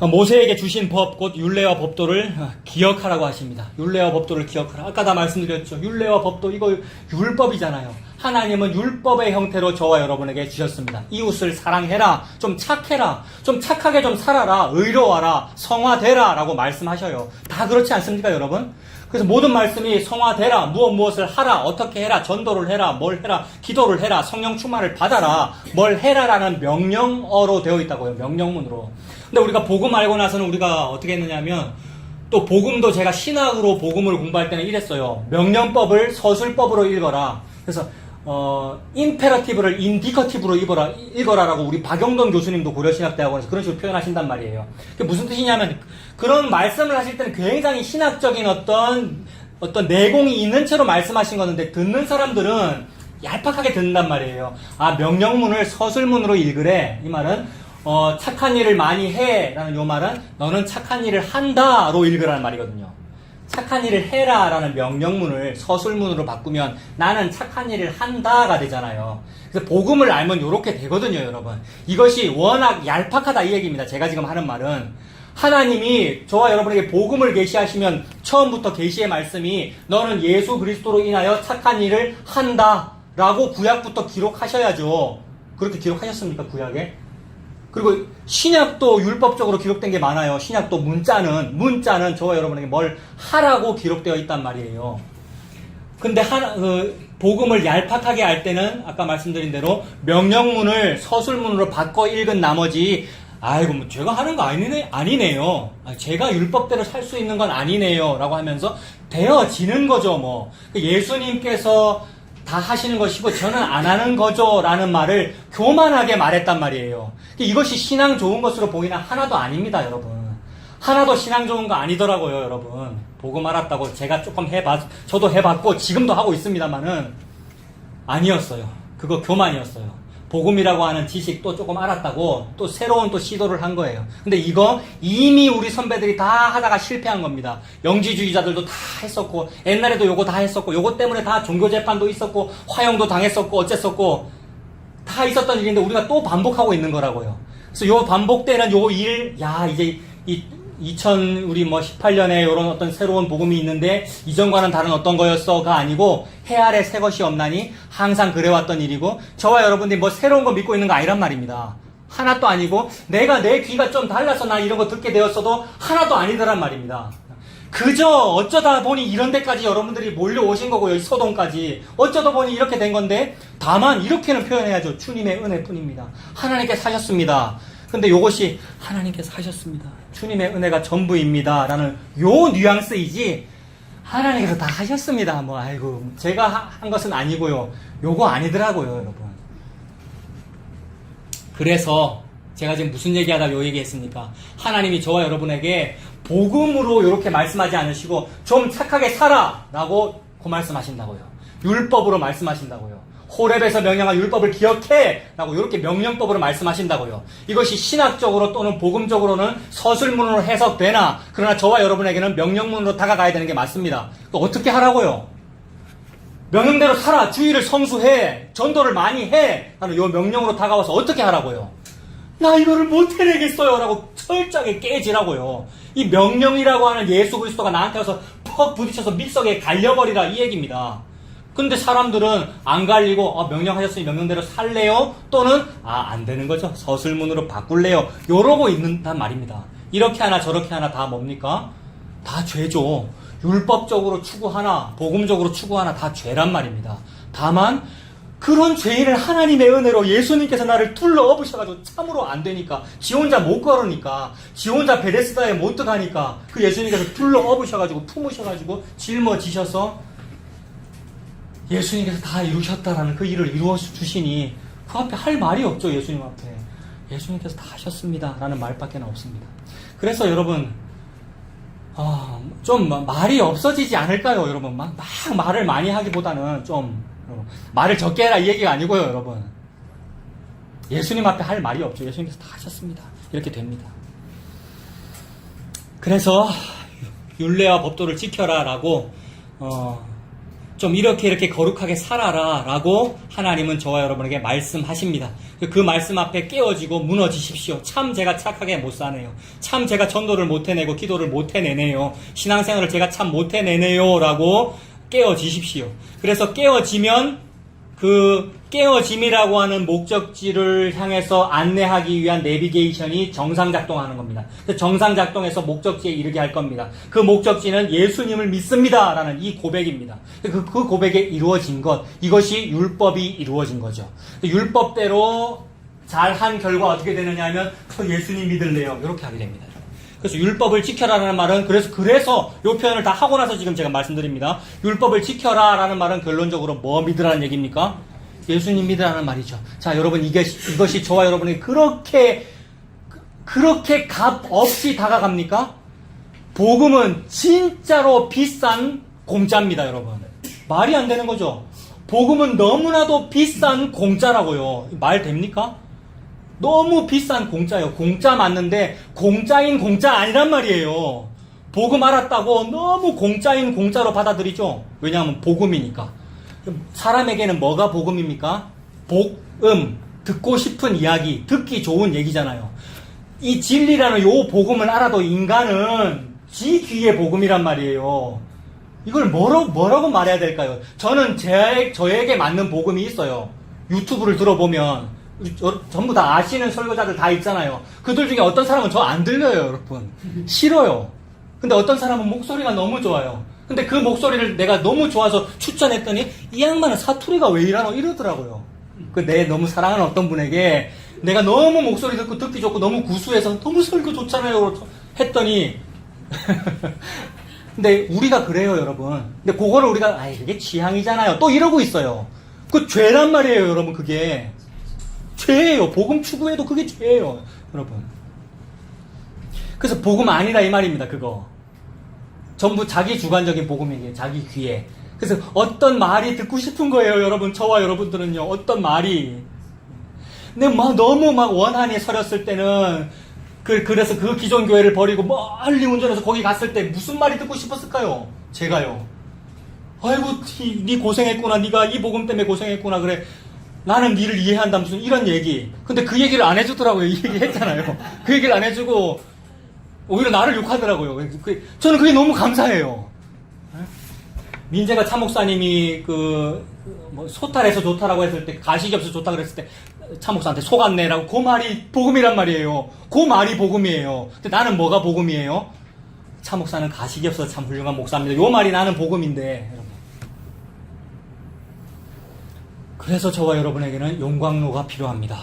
모세에게 주신 법, 곧 율례와 법도를 기억하라고 하십니다. 율례와 법도를 기억하라. 아까 다 말씀드렸죠. 율례와 법도, 이거 율법이잖아요. 하나님은 율법의 형태로 저와 여러분에게 주셨습니다. 이웃을 사랑해라. 좀 착해라. 좀 착하게 좀 살아라. 의로워라. 성화되라. 라고 말씀하셔요. 다 그렇지 않습니까, 여러분? 그래서 모든 말씀이 성화되라. 무엇을 하라. 어떻게 해라. 전도를 해라. 뭘 해라. 기도를 해라. 성령 충만을 받아라. 뭘 해라라는 명령어로 되어 있다고요. 명령문으로. 근데 우리가 복음 알고 나서는 우리가 어떻게 했느냐면, 또 복음도 제가 신학으로 복음을 공부할 때는 이랬어요. 명령법을 서술법으로 읽어라. 그래서 임페러티브를 인디커티브로 읽어라라고 우리 박영돈 교수님도 고려신학대학원에서 그런 식으로 표현하신단 말이에요. 그게 무슨 뜻이냐면, 그런 말씀을 하실 때는 굉장히 신학적인 어떤 내공이 있는 채로 말씀하신 건데, 듣는 사람들은 얄팍하게 듣는단 말이에요. 아, 명령문을 서술문으로 읽으래. 이 말은 착한 일을 많이 해 라는 요 말은 너는 착한 일을 한다 로 읽으라는 말이거든요. 착한 일을 해라 라는 명령문을 서술문으로 바꾸면 나는 착한 일을 한다가 되잖아요. 그래서 복음을 알면 요렇게 되거든요, 여러분. 이것이 워낙 얄팍하다 이 얘기입니다. 제가 지금 하는 말은 하나님이 저와 여러분에게 복음을 계시하시면 처음부터 계시의 말씀이 너는 예수 그리스도로 인하여 착한 일을 한다 라고 구약부터 기록하셔야죠. 그렇게 기록하셨습니까, 구약에? 그리고 신약도 율법적으로 기록된 게 많아요. 신약도 문자는 저와 여러분에게 뭘 하라고 기록되어 있단 말이에요. 근데 복음을 얄팍하게 알 때는 아까 말씀드린 대로 명령문을 서술문으로 바꿔 읽은 나머지 아이고 뭐 제가 하는 거 아니네요. 제가 율법대로 살 수 있는 건 아니네요. 라고 하면서 되어지는 거죠. 뭐 예수님께서 다 하시는 것이고 저는 안 하는 거죠 라는 말을 교만하게 말했단 말이에요. 이것이 신앙 좋은 것으로 보이나 하나도 아닙니다, 여러분. 하나도 신앙 좋은 거 아니더라고요, 여러분. 복음 알았다고 제가 조금 저도 해봤고 지금도 하고 있습니다만은 아니었어요. 그거 교만이었어요. 복음이라고 하는 지식도 조금 알았다고 또 새로운 또 시도를 한 거예요. 근데 이거 이미 우리 선배들이 다 하다가 실패한 겁니다. 영지주의자들도 다 했었고 옛날에도 요거 다 했었고 요거 때문에 다 종교재판도 있었고 화형도 당했었고 어쨌었고 다 있었던 일인데 우리가 또 반복하고 있는 거라고요. 그래서 요 반복되는 요 일, 이제 18년에 요런 어떤 새로운 복음이 있는데 이전과는 다른 어떤 거였어가 아니고 해 아래 새 것이 없나니 항상 그래왔던 일이고 저와 여러분들이 뭐 새로운 거 믿고 있는 거 아니란 말입니다. 하나도 아니고 내가 내 귀가 좀 달라서 나 이런 거 듣게 되었어도 하나도 아니더란 말입니다. 그저 어쩌다 보니 이런 데까지 여러분들이 몰려오신 거고요. 소동까지 어쩌다 보니 이렇게 된 건데 다만 이렇게는 표현해야죠. 주님의 은혜뿐입니다. 하나님께 사셨습니다. 근데 요것이 하나님께서 하셨습니다. 주님의 은혜가 전부입니다. 라는 요 뉘앙스이지 하나님께서 다 하셨습니다. 아이고 제가 한 것은 아니고요. 요거 아니더라고요, 여러분. 그래서 제가 지금 무슨 얘기하다 요 얘기했습니까? 하나님이 저와 여러분에게 복음으로 이렇게 말씀하지 않으시고 좀 착하게 살아 라고 그 말씀하신다고요. 율법으로 말씀하신다고요. 호렙에서 명령한 율법을 기억해 라고 이렇게 명령법으로 말씀하신다고요. 이것이 신학적으로 또는 복음적으로는 서술문으로 해석되나 그러나 저와 여러분에게는 명령문으로 다가가야 되는 게 맞습니다. 어떻게 하라고요? 명령대로 살아, 주의를 성수해, 전도를 많이 해 하는 요 명령으로 다가와서 어떻게 하라고요? 나 이거를 못 해내겠어요 라고 철저하게 깨지라고요. 이 명령이라고 하는 예수 그리스도가 나한테 와서 퍽 부딪혀서 믹서기에 갈려버리라 이 얘기입니다. 근데 사람들은 안 갈리고 명령하셨으니 명령대로 살래요? 또는 안 되는 거죠. 서술문으로 바꿀래요? 요러고 있는단 말입니다. 이렇게 하나 저렇게 하나 다 뭡니까? 다 죄죠. 율법적으로 추구하나 복음적으로 추구하나 다 죄란 말입니다. 다만 그런 죄인을 하나님의 은혜로 예수님께서 나를 둘러 업으셔가지고 참으로 안 되니까, 지 혼자 못 걸으니까, 지 혼자 베데스다에 못 들어가니까 그 예수님께서 둘러 업으셔가지고 품으셔가지고 짊어지셔서 예수님께서 다 이루셨다라는 그 일을 이루어 주시니 그 앞에 할 말이 없죠. 예수님 앞에 예수님께서 다 하셨습니다 라는 말밖에 없습니다. 그래서 여러분 좀 말이 없어지지 않을까요? 여러분 막 말을 많이 하기보다는 좀 말을 적게 해라 이 얘기가 아니고요. 여러분 예수님 앞에 할 말이 없죠. 예수님께서 다 하셨습니다. 이렇게 됩니다. 그래서 율례와 법도를 지켜라 라고 좀 이렇게 거룩하게 살아라 라고 하나님은 저와 여러분에게 말씀하십니다. 그 말씀 앞에 깨어지고 무너지십시오. 참 제가 착하게 못 사네요. 참 제가 전도를 못 해내고 기도를 못 해내네요. 신앙생활을 제가 참 못 해내네요 라고 깨어지십시오. 그래서 깨어지면 그 깨어짐이라고 하는 목적지를 향해서 안내하기 위한 내비게이션이 정상작동하는 겁니다. 정상작동해서 목적지에 이르게 할 겁니다. 그 목적지는 예수님을 믿습니다 라는 이 고백입니다. 그 고백에 이루어진 것, 이것이 율법이 이루어진 거죠. 율법대로 잘한 결과 어떻게 되느냐 하면 예수님 믿을래요 이렇게 하게 됩니다. 그래서 율법을 지켜라라는 말은 그래서 이 표현을 다 하고 나서 지금 제가 말씀드립니다. 율법을 지켜라라는 말은 결론적으로 뭐 믿으라는 얘기입니까? 예수님 믿으라는 말이죠. 자, 여러분 이것이 저와 여러분에게 그렇게 값 없이 다가갑니까? 복음은 진짜로 비싼 공짜입니다, 여러분. 말이 안 되는 거죠. 복음은 너무나도 비싼 공짜라고요. 말 됩니까? 너무 비싼 공짜예요. 공짜 맞는데 공짜인 공짜 아니란 말이에요. 복음 알았다고 너무 공짜인 공짜로 받아들이죠. 왜냐하면 복음이니까. 사람에게는 뭐가 복음입니까? 복음, 듣고 싶은 이야기, 듣기 좋은 얘기잖아요. 이 진리라는 요 복음을 알아도 인간은 지 귀의 복음이란 말이에요. 이걸 뭐라고 말해야 될까요? 저는 저에게 맞는 복음이 있어요. 유튜브를 들어보면 전부 다 아시는 설교자들 다 있잖아요. 그들 중에 어떤 사람은 저 안 들려요, 여러분. 싫어요. 근데 어떤 사람은 목소리가 너무 좋아요. 근데 그 목소리를 내가 너무 좋아서 추천했더니 이 양반은 사투리가 왜 이러노 이러더라고요. 내 너무 사랑하는 어떤 분에게 내가 너무 목소리 듣기 좋고 너무 구수해서 너무 설교 좋잖아요 했더니 근데 우리가 그래요, 여러분. 근데 그거를 우리가 그게 취향이잖아요 또 이러고 있어요. 그 죄란 말이에요, 여러분. 그게 죄예요. 복음 추구해도 그게 죄예요, 여러분. 그래서 복음 아니다 이 말입니다. 그거 전부 자기 주관적인 복음이에요. 자기 귀에. 그래서 어떤 말이 듣고 싶은 거예요, 여러분. 저와 여러분들은요. 어떤 말이 근데 너무 원한이 서렸을 때는 그래서 그 기존 교회를 버리고 멀리 운전해서 거기 갔을 때 무슨 말이 듣고 싶었을까요? 제가요. 아이고 네 고생했구나. 네가 이 복음 때문에 고생했구나. 그래. 나는 니를 이해한다 무슨 이런 얘기. 근데 그 얘기를 안 해주더라고요. 이 얘기 했잖아요. 그 얘기를 안 해주고 오히려 나를 욕하더라고요. 저는 그게 너무 감사해요. 민재가 차목사님이 소탈해서 좋다라고 했을 때, 가식이 없어서 좋다 그랬을 때 차목사한테 속았네라고 그 말이 복음이란 말이에요. 그 말이 복음이에요. 근데 나는 뭐가 복음이에요? 차목사는 가식이 없어서 참 훌륭한 목사입니다. 요 말이 나는 복음인데, 여러분. 그래서 저와 여러분에게는 용광로가 필요합니다.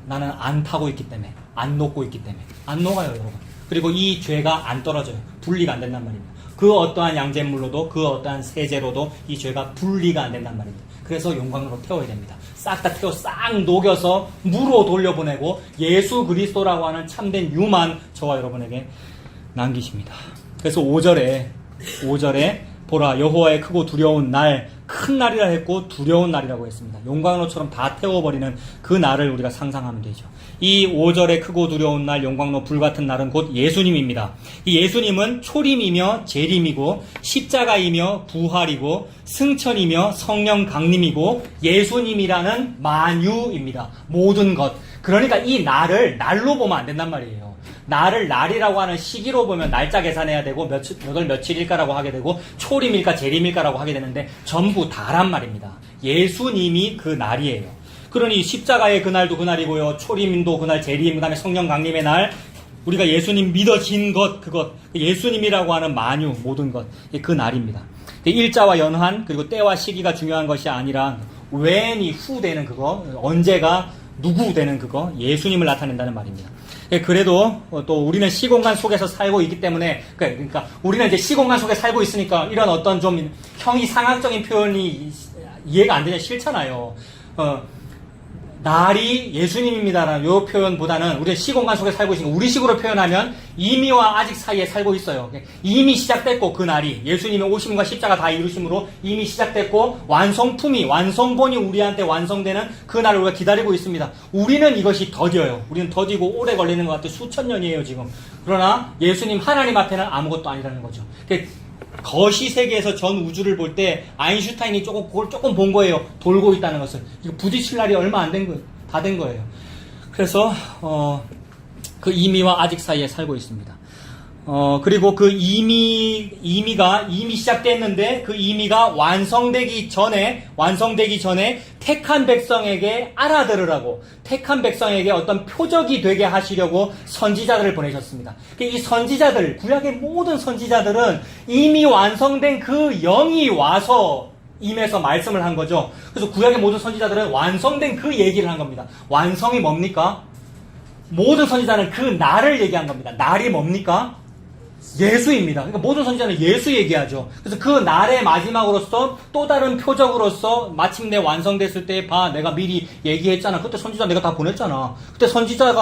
나는 안 타고 있기 때문에, 안 녹고 있기 때문에. 안 녹아요, 여러분. 그리고 이 죄가 안 떨어져요. 분리가 안 된단 말입니다. 그 어떠한 양잿물로도 그 어떠한 세제로도 이 죄가 분리가 안 된단 말입니다. 그래서 용광로로 태워야 됩니다. 싹 다 태워 싹 녹여서 무로 돌려보내고 예수 그리스도라고 하는 참된 유만 저와 여러분에게 남기십니다. 그래서 5절에 보라 여호와의 크고 두려운 날, 큰 날이라 했고 두려운 날이라고 했습니다. 용광로처럼 다 태워버리는 그 날을 우리가 상상하면 되죠. 이 5절의 크고 두려운 날 용광로 불같은 날은 곧 예수님입니다. 이 예수님은 초림이며 재림이고 십자가이며 부활이고 승천이며 성령 강림이고 예수님이라는 만유입니다. 모든 것. 그러니까 이 날을 날로 보면 안 된단 말이에요. 날을 날이라고 하는 시기로 보면 날짜 계산해야 되고 몇 월 며칠일까라고 하게 되고 초림일까 재림일까라고 하게 되는데 전부 다란 말입니다. 예수님이 그 날이에요. 그러니 십자가의 그날도 그날이고요. 초림도 그날, 재림, 그 다음에 성령 강림의 날, 우리가 예수님 믿어진 것, 그것, 예수님이라고 하는 만유, 모든 것, 그 날입니다. 일자와 연한, 그리고 때와 시기가 중요한 것이 아니라 when이 who 되는 그거, 언제가 누구 되는 그거, 예수님을 나타낸다는 말입니다. 그래도 또 우리는 시공간 속에서 살고 있기 때문에, 그러니까 우리는 이제 시공간 속에 살고 있으니까 이런 어떤 좀 형이상학적인 표현이 이해가 안 되냐 싫잖아요. 날이 예수님입니다라는 요 표현보다는 우리는 시공간 속에 살고 있으니까 우리식으로 표현하면 이미와 아직 사이에 살고 있어요. 이미 시작됐고 그 날이 예수님의 오심과 십자가 다 이루심으로 이미 시작됐고 완성본이 우리한테 완성되는 그 날을 우리가 기다리고 있습니다. 우리는 이것이 더뎌요. 우리는 더디고 오래 걸리는 것 같아요. 수천 년이에요 지금. 그러나 예수님 하나님 앞에는 아무것도 아니라는 거죠. 거시 세계에서 전 우주를 볼 때 아인슈타인이 그걸 조금 본 거예요. 돌고 있다는 것을. 이거 부딪힐 날이 얼마 안 된 거예요. 다 된 거예요. 그래서 그 이미와 아직 사이에 살고 있습니다. 그리고 그 이미가 이미 시작됐는데 그 이미가 완성되기 전에 택한 백성에게 알아들으라고, 택한 백성에게 어떤 표적이 되게 하시려고 선지자들을 보내셨습니다. 이 선지자들, 구약의 모든 선지자들은 이미 완성된 그 영이 와서 임해서 말씀을 한 거죠. 그래서 구약의 모든 선지자들은 완성된 그 얘기를 한 겁니다. 완성이 뭡니까? 모든 선지자는 그 날을 얘기한 겁니다. 날이 뭡니까? 예수입니다. 그러니까 모든 선지자는 예수 얘기하죠. 그래서 그 날의 마지막으로서 또 다른 표적으로서 마침내 완성됐을 때 내가 미리 얘기했잖아. 그때 선지자 내가 다 보냈잖아. 그때 선지자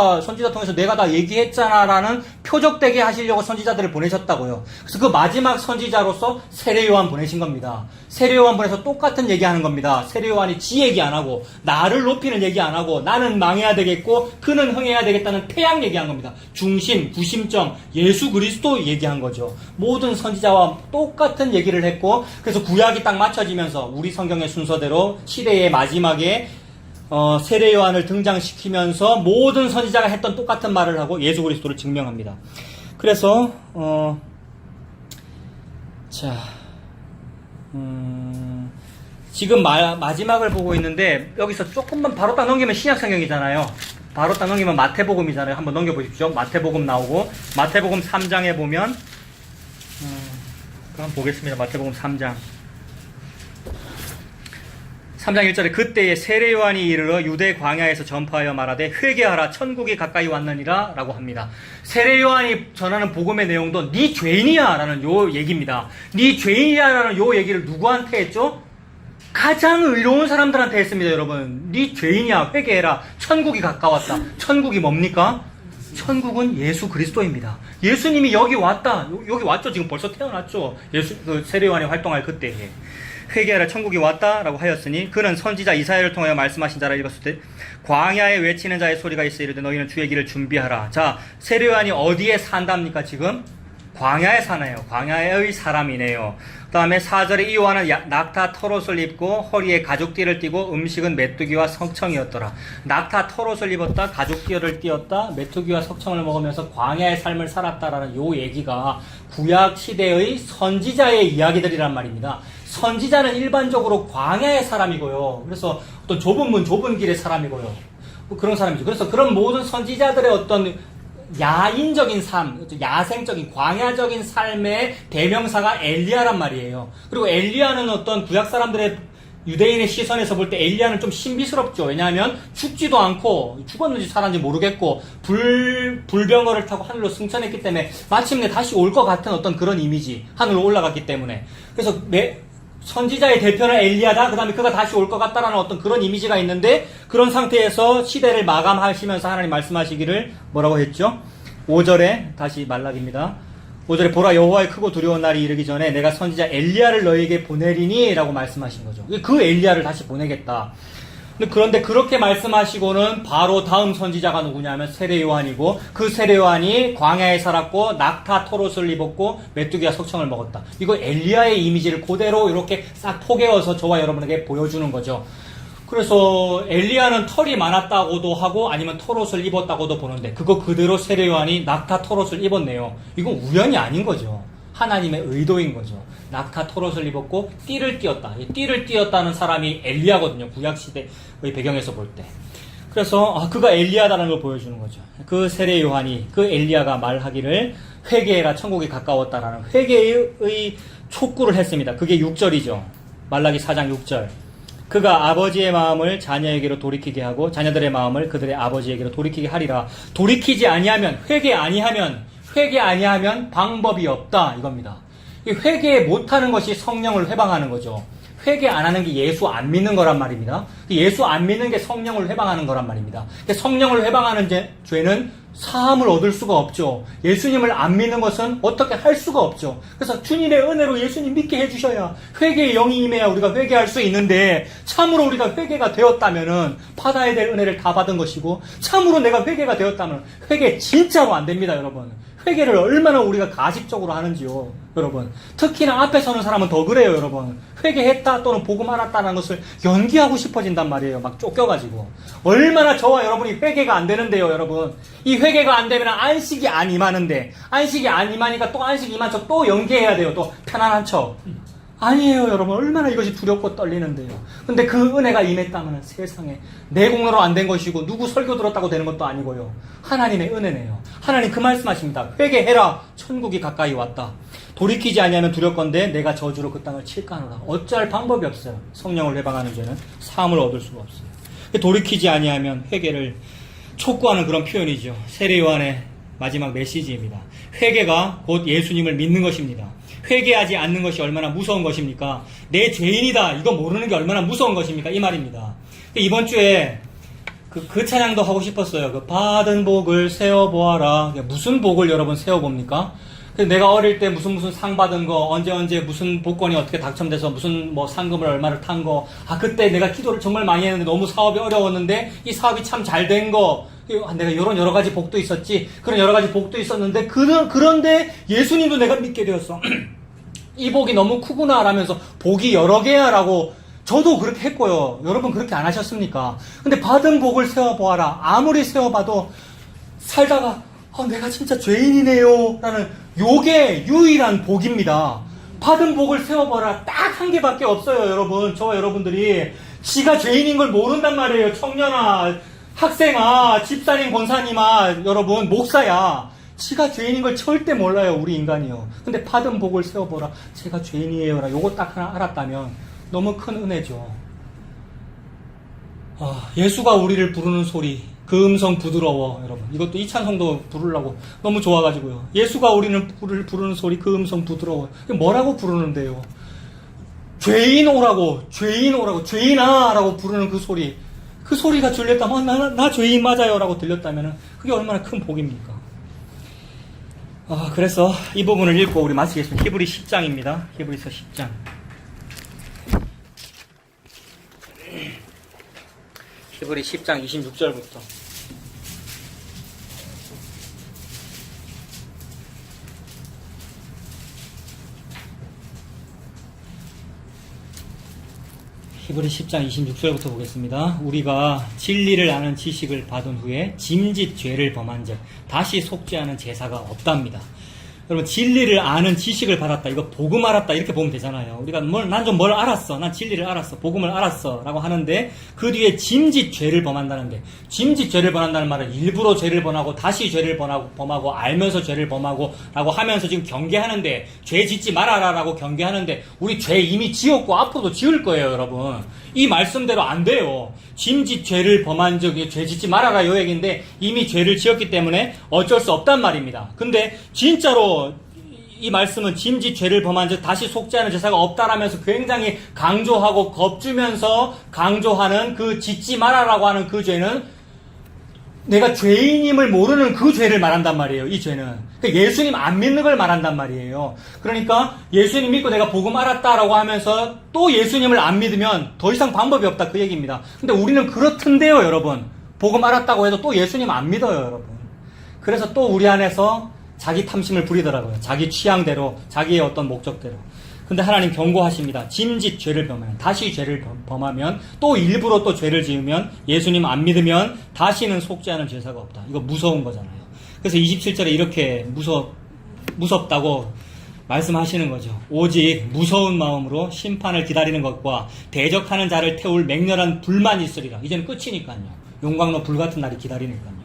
통해서 내가 다 얘기했잖아라는 표적되게 하시려고 선지자들을 보내셨다고요. 그래서 그 마지막 선지자로서 세례 요한 보내신 겁니다. 세례 요한 보내서 똑같은 얘기하는 겁니다. 세례 요한이 지 얘기 안 하고 나를 높이는 얘기 안 하고 나는 망해야 되겠고 그는 흥해야 되겠다는 태양 얘기한 겁니다. 중심, 구심점, 예수 그리스도 얘기한 거죠. 모든 선지자와 똑같은 얘기를 했고, 그래서 구약이 딱 맞춰지면서 우리 성경의 순서대로 시대의 마지막에 세례 요한을 등장시키면서 모든 선지자가 했던 똑같은 말을 하고 예수 그리스도를 증명합니다. 그래서 지금 마지막을 보고 있는데 여기서 조금만 바로 딱 넘기면 신약성경이잖아요. 바로 딱 넘기면 마태복음이잖아요. 한번 넘겨보십시오. 마태복음 나오고 마태복음 3장에 보면 한번 보겠습니다. 마태복음 3장 1절에 그때에 세례 요한이 이르러 유대 광야에서 전파하여 말하되 회개하라 천국이 가까이 왔느니라 라고 합니다. 세례 요한이 전하는 복음의 내용도 네 죄인이야 라는 요 얘기입니다. 네 죄인이야 라는 요 얘기를 누구한테 했죠? 가장 의로운 사람들한테 했습니다. 여러분, 네 죄인이야 회개해라 천국이 가까웠다. 천국이 뭡니까? 천국은 예수 그리스도입니다. 예수님이 여기 왔다. 여기 왔죠. 지금 벌써 태어났죠. 세례 요한이 활동할 그때에 회개하라 천국이 왔다라고 하였으니 그는 선지자 이사야를 통하여 말씀하신 자라 읽었을 때 광야에 외치는 자의 소리가 있어 이르되 너희는 주의 길을 준비하라. 자, 세례 요한이 어디에 산답니까? 지금 광야에 사네요. 광야의 사람이네요. 그 다음에 4절에 이 요한은 낙타 털옷을 입고 허리에 가죽띠를 띠고 음식은 메뚜기와 석청이었더라. 낙타 털옷을 입었다, 가죽띠를 띠었다, 메뚜기와 석청을 먹으면서 광야의 삶을 살았다라는 요 얘기가 구약 시대의 선지자의 이야기들이란 말입니다. 선지자는 일반적으로 광야의 사람이고요. 그래서 어떤 좁은 문, 좁은 길의 사람이고요. 그런 사람이죠. 그래서 그런 모든 선지자들의 어떤 야인적인 삶, 야생적인 광야적인 삶의 대명사가 엘리야란 말이에요. 그리고 엘리야는 어떤 구약 사람들의 유대인의 시선에서 볼 때 엘리야는 좀 신비스럽죠. 왜냐하면 죽지도 않고 죽었는지 살았는지 모르겠고 불병거를 타고 하늘로 승천했기 때문에 마침내 다시 올 것 같은 어떤 그런 이미지, 하늘로 올라갔기 때문에. 그래서 선지자의 대표는 엘리야다. 그 다음에 그가 다시 올 것 같다라는 어떤 그런 이미지가 있는데, 그런 상태에서 시대를 마감하시면서 하나님 말씀하시기를 뭐라고 했죠? 5절에 다시 말락입니다. 5절에 보라 여호와의 크고 두려운 날이 이르기 전에 내가 선지자 엘리야를 너에게 보내리니 라고 말씀하신 거죠. 그 엘리야를 다시 보내겠다. 그런데 그렇게 말씀하시고는 바로 다음 선지자가 누구냐면 세례 요한이고, 그 세례 요한이 광야에 살았고 낙타 토롯을 입었고 메뚜기와 석청을 먹었다. 이거 엘리야의 이미지를 그대로 이렇게 싹 포개어서 저와 여러분에게 보여주는 거죠. 그래서 엘리야는 털이 많았다고도 하고 아니면 토롯을 입었다고도 보는데, 그거 그대로 세례 요한이 낙타 토롯을 입었네요. 이건 우연이 아닌 거죠. 하나님의 의도인 거죠. 낙타 토롯을 입었고 띠를 띄었다. 이 띠를 띄었다는 사람이 엘리야거든요. 구약시대의 배경에서 볼 때. 그래서 그가 엘리야다는 걸 보여주는 거죠. 그 세례 요한이, 그 엘리야가 말하기를 회개해라 천국이 가까웠다라는 회개의 촉구를 했습니다. 그게 6절이죠. 말라기 4장 6절. 그가 아버지의 마음을 자녀에게로 돌이키게 하고 자녀들의 마음을 그들의 아버지에게로 돌이키게 하리라. 돌이키지 아니하면, 회개 아니하면 방법이 없다 이겁니다. 회개 못하는 것이 성령을 회방하는 거죠. 회개 안 하는 게 예수 안 믿는 거란 말입니다. 예수 안 믿는 게 성령을 회방하는 거란 말입니다. 성령을 회방하는 죄는 사함을 얻을 수가 없죠. 예수님을 안 믿는 것은 어떻게 할 수가 없죠. 그래서 주님의 은혜로 예수님 믿게 해주셔야, 회개의 영이 임해야 우리가 회개할 수 있는데, 참으로 우리가 회개가 되었다면은 받아야 될 은혜를 다 받은 것이고, 참으로 내가 회개가 되었다면 회개 진짜로 안 됩니다, 여러분. 회개를 얼마나 우리가 가식적으로 하는지요, 여러분. 특히나 앞에 서는 사람은 더 그래요, 여러분. 회개했다 또는 복음 알았다는 것을 연기하고 싶어진단 말이에요. 막 쫓겨가지고. 얼마나 저와 여러분이 회개가 안 되는데요, 여러분. 이 회개가 안 되면 안식이 안 임하는데, 안식이 안 임하니까 또 안식 임한 척 또 연기해야 돼요. 또 편안한 척. 아니에요, 여러분. 얼마나 이것이 두렵고 떨리는데요. 근데 그 은혜가 임했다면 세상에 내 공로로 안 된 것이고 누구 설교 들었다고 되는 것도 아니고요. 하나님의 은혜네요. 하나님 그 말씀하십니다. 회개해라 천국이 가까이 왔다. 돌이키지 아니하면 두렵건대 내가 저주로 그 땅을 칠까 하노라. 어찌할 방법이 없어요. 성령을 회방하는 죄는 사함을 얻을 수가 없어요. 돌이키지 아니하면 회개를 촉구하는 그런 표현이죠. 세례 요한의 마지막 메시지입니다. 회개가 곧 예수님을 믿는 것입니다. 회개하지 않는 것이 얼마나 무서운 것입니까? 내 죄인이다, 이거 모르는 게 얼마나 무서운 것입니까? 이 말입니다. 이번 주에 그 찬양도 하고 싶었어요. 그 받은 복을 세어보아라. 무슨 복을 여러분 세어봅니까? 내가 어릴 때 무슨 상 받은 거, 언제 무슨 복권이 어떻게 당첨돼서 무슨 뭐 상금을 얼마를 탄 거, 그때 내가 기도를 정말 많이 했는데 너무 사업이 어려웠는데 이 사업이 참 잘 된 거, 내가 이런 여러 가지 복도 있었지, 그런 여러 가지 복도 있었는데, 그런데 예수님도 내가 믿게 되었어. 이 복이 너무 크구나 라면서 복이 여러 개야 라고 저도 그렇게 했고요. 여러분 그렇게 안 하셨습니까? 근데 받은 복을 세어보아라. 아무리 세어봐도 살다가 내가 진짜 죄인이네요 라는 요게 유일한 복입니다. 받은 복을 세어보아라. 딱 한 개밖에 없어요, 여러분. 저와 여러분들이 지가 죄인인 걸 모른단 말이에요. 청년아, 학생아, 집사님, 권사님아, 여러분, 목사야. 지가 죄인인 걸 절대 몰라요, 우리 인간이요. 근데 받은 복을 세워보라. 제가 죄인이에요라. 요거 딱 하나 알았다면 너무 큰 은혜죠. 예수가 우리를 부르는 소리, 그 음성 부드러워. 여러분, 이것도 이 찬송도 부르려고 너무 좋아가지고요. 예수가 우리를 부르는 소리, 그 음성 부드러워. 뭐라고 부르는데요? 죄인 오라고, 죄인아 라고 부르는 그 소리, 그 소리가 들렸다면 나 죄인 맞아요 라고 들렸다면 그게 얼마나 큰 복입니까? 그래서 이 부분을 읽고 우리 마치겠습니다. 히브리 10장입니다. 히브리서 10장. 히브리 10장 26절부터. 히브리 10장 26절부터 보겠습니다. 우리가 진리를 아는 지식을 받은 후에 짐짓 죄를 범한 즉 다시 속지 않은 제사가 없답니다. 여러분, 진리를 아는 지식을 받았다, 이거 복음 알았다 이렇게 보면 되잖아요. 우리가 난 좀 뭘 알았어, 난 진리를 알았어, 복음을 알았어 라고 하는데, 그 뒤에 짐짓 죄를 범한다는데, 짐짓 죄를 범한다는 말은 일부러 죄를 범하고 다시 죄를 범하고 알면서 죄를 범하고 라고 하면서 지금 경계하는데, 죄 짓지 말아라 라고 경계하는데, 우리 죄 이미 지었고 앞으로도 지을 거예요, 여러분. 이 말씀대로 안 돼요. 짐짓 죄를 범한 적이 죄 짓지 말아라 요 얘기인데, 이미 죄를 지었기 때문에 어쩔 수 없단 말입니다. 근데 진짜로 이 말씀은 짐짓 죄를 범한 즉 다시 속지 않은 제사가 없다라면서 굉장히 강조하고 겁주면서 강조하는 그 짓지 말아라고 하는 그 죄는 내가 죄인임을 모르는 그 죄를 말한단 말이에요. 이 죄는. 그러니까 예수님 안 믿는 걸 말한단 말이에요. 그러니까 예수님 믿고 내가 복음 알았다라고 하면서 또 예수님을 안 믿으면 더 이상 방법이 없다 그 얘기입니다. 근데 우리는 그렇던데요, 여러분. 복음 알았다고 해도 또 예수님 안 믿어요, 여러분. 그래서 또 우리 안에서 자기 탐심을 부리더라고요. 자기 취향대로, 자기의 어떤 목적대로. 근데 하나님 경고하십니다. 짐짓 죄를 범하면, 다시 죄를 범하면, 또 일부러 또 죄를 지으면, 예수님 안 믿으면 다시는 속죄하는 제사가 없다. 이거 무서운 거잖아요. 그래서 27절에 이렇게 무섭다고 말씀하시는 거죠. 오직 무서운 마음으로 심판을 기다리는 것과 대적하는 자를 태울 맹렬한 불만이 있으리라. 이제는 끝이니까요. 용광로 불같은 날이 기다리니까요.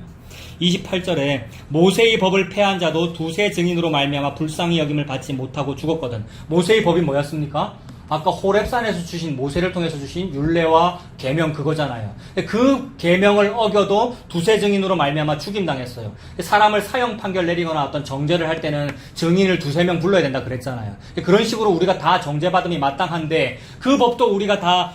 28절에 모세의 법을 폐한 자도 두세 증인으로 말미암아 불쌍히 여김을 받지 못하고 죽었거든. 모세의 법이 뭐였습니까? 아까 호렙산에서 주신, 모세를 통해서 주신 율례와 계명 그거잖아요. 그 계명을 어겨도 두세 증인으로 말미암아 죽임당했어요. 사람을 사형 판결 내리거나 어떤 정죄를 할 때는 증인을 두세 명 불러야 된다 그랬잖아요. 그런 식으로 우리가 다 정죄받음이 마땅한데 그 법도 우리가 다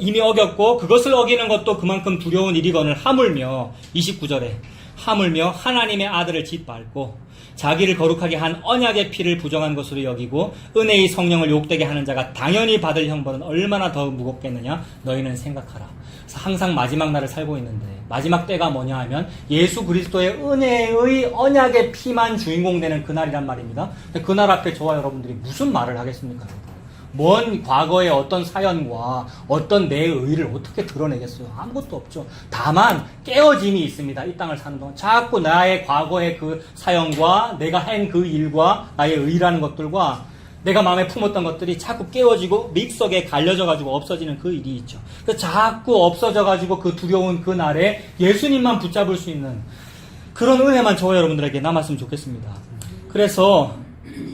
이미 어겼고 그것을 어기는 것도 그만큼 두려운 일이거늘 하물며 29절에 하물며 하나님의 아들을 짓밟고 자기를 거룩하게 한 언약의 피를 부정한 것으로 여기고 은혜의 성령을 욕되게 하는 자가 당연히 받을 형벌은 얼마나 더 무겁겠느냐 너희는 생각하라. 그래서 항상 마지막 날을 살고 있는데 마지막 때가 뭐냐 하면 예수 그리스도의 은혜의 언약의 피만 주인공 되는 그날이란 말입니다. 그날 앞에 저와 여러분들이 무슨 말을 하겠습니까? 먼 과거의 어떤 사연과 어떤 내 의를 어떻게 드러내겠어요? 아무것도 없죠. 다만 깨어짐이 있습니다. 이 땅을 사는 동안 자꾸 나의 과거의 그 사연과 내가 한 그 일과 나의 의라는 것들과 내가 마음에 품었던 것들이 자꾸 깨어지고 믹석에 갈려져가지고 없어지는 그 일이 있죠. 그래서 자꾸 없어져가지고 그 두려운 그 날에 예수님만 붙잡을 수 있는 그런 은혜만 저와 여러분들에게 남았으면 좋겠습니다. 그래서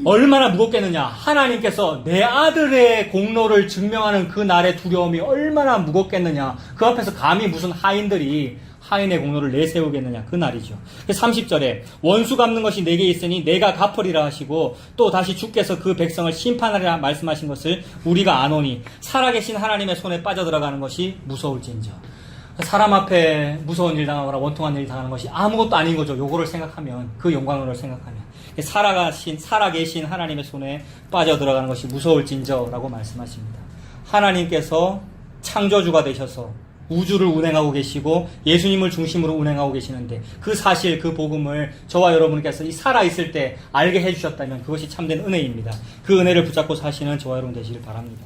얼마나 무겁겠느냐. 하나님께서 내 아들의 공로를 증명하는 그 날의 두려움이 얼마나 무겁겠느냐. 그 앞에서 감히 무슨 하인들이 하인의 공로를 내세우겠느냐. 그 날이죠. 30절에 원수 갚는 것이 내게 있으니 내가 갚으리라 하시고 또 다시 주께서 그 백성을 심판하리라 말씀하신 것을 우리가 아노니 살아계신 하나님의 손에 빠져들어가는 것이 무서울진저. 사람 앞에 무서운 일 당하거나 원통한 일 당하는 것이 아무것도 아닌 거죠. 요거를 생각하면, 그 영광을 생각하면. 살아계신 하나님의 손에 빠져들어가는 것이 무서울진저라고 말씀하십니다. 하나님께서 창조주가 되셔서 우주를 운행하고 계시고 예수님을 중심으로 운행하고 계시는데 그 사실, 그 복음을 저와 여러분께서 이 살아있을 때 알게 해주셨다면 그것이 참된 은혜입니다. 그 은혜를 붙잡고 사시는 저와 여러분 되시길 바랍니다.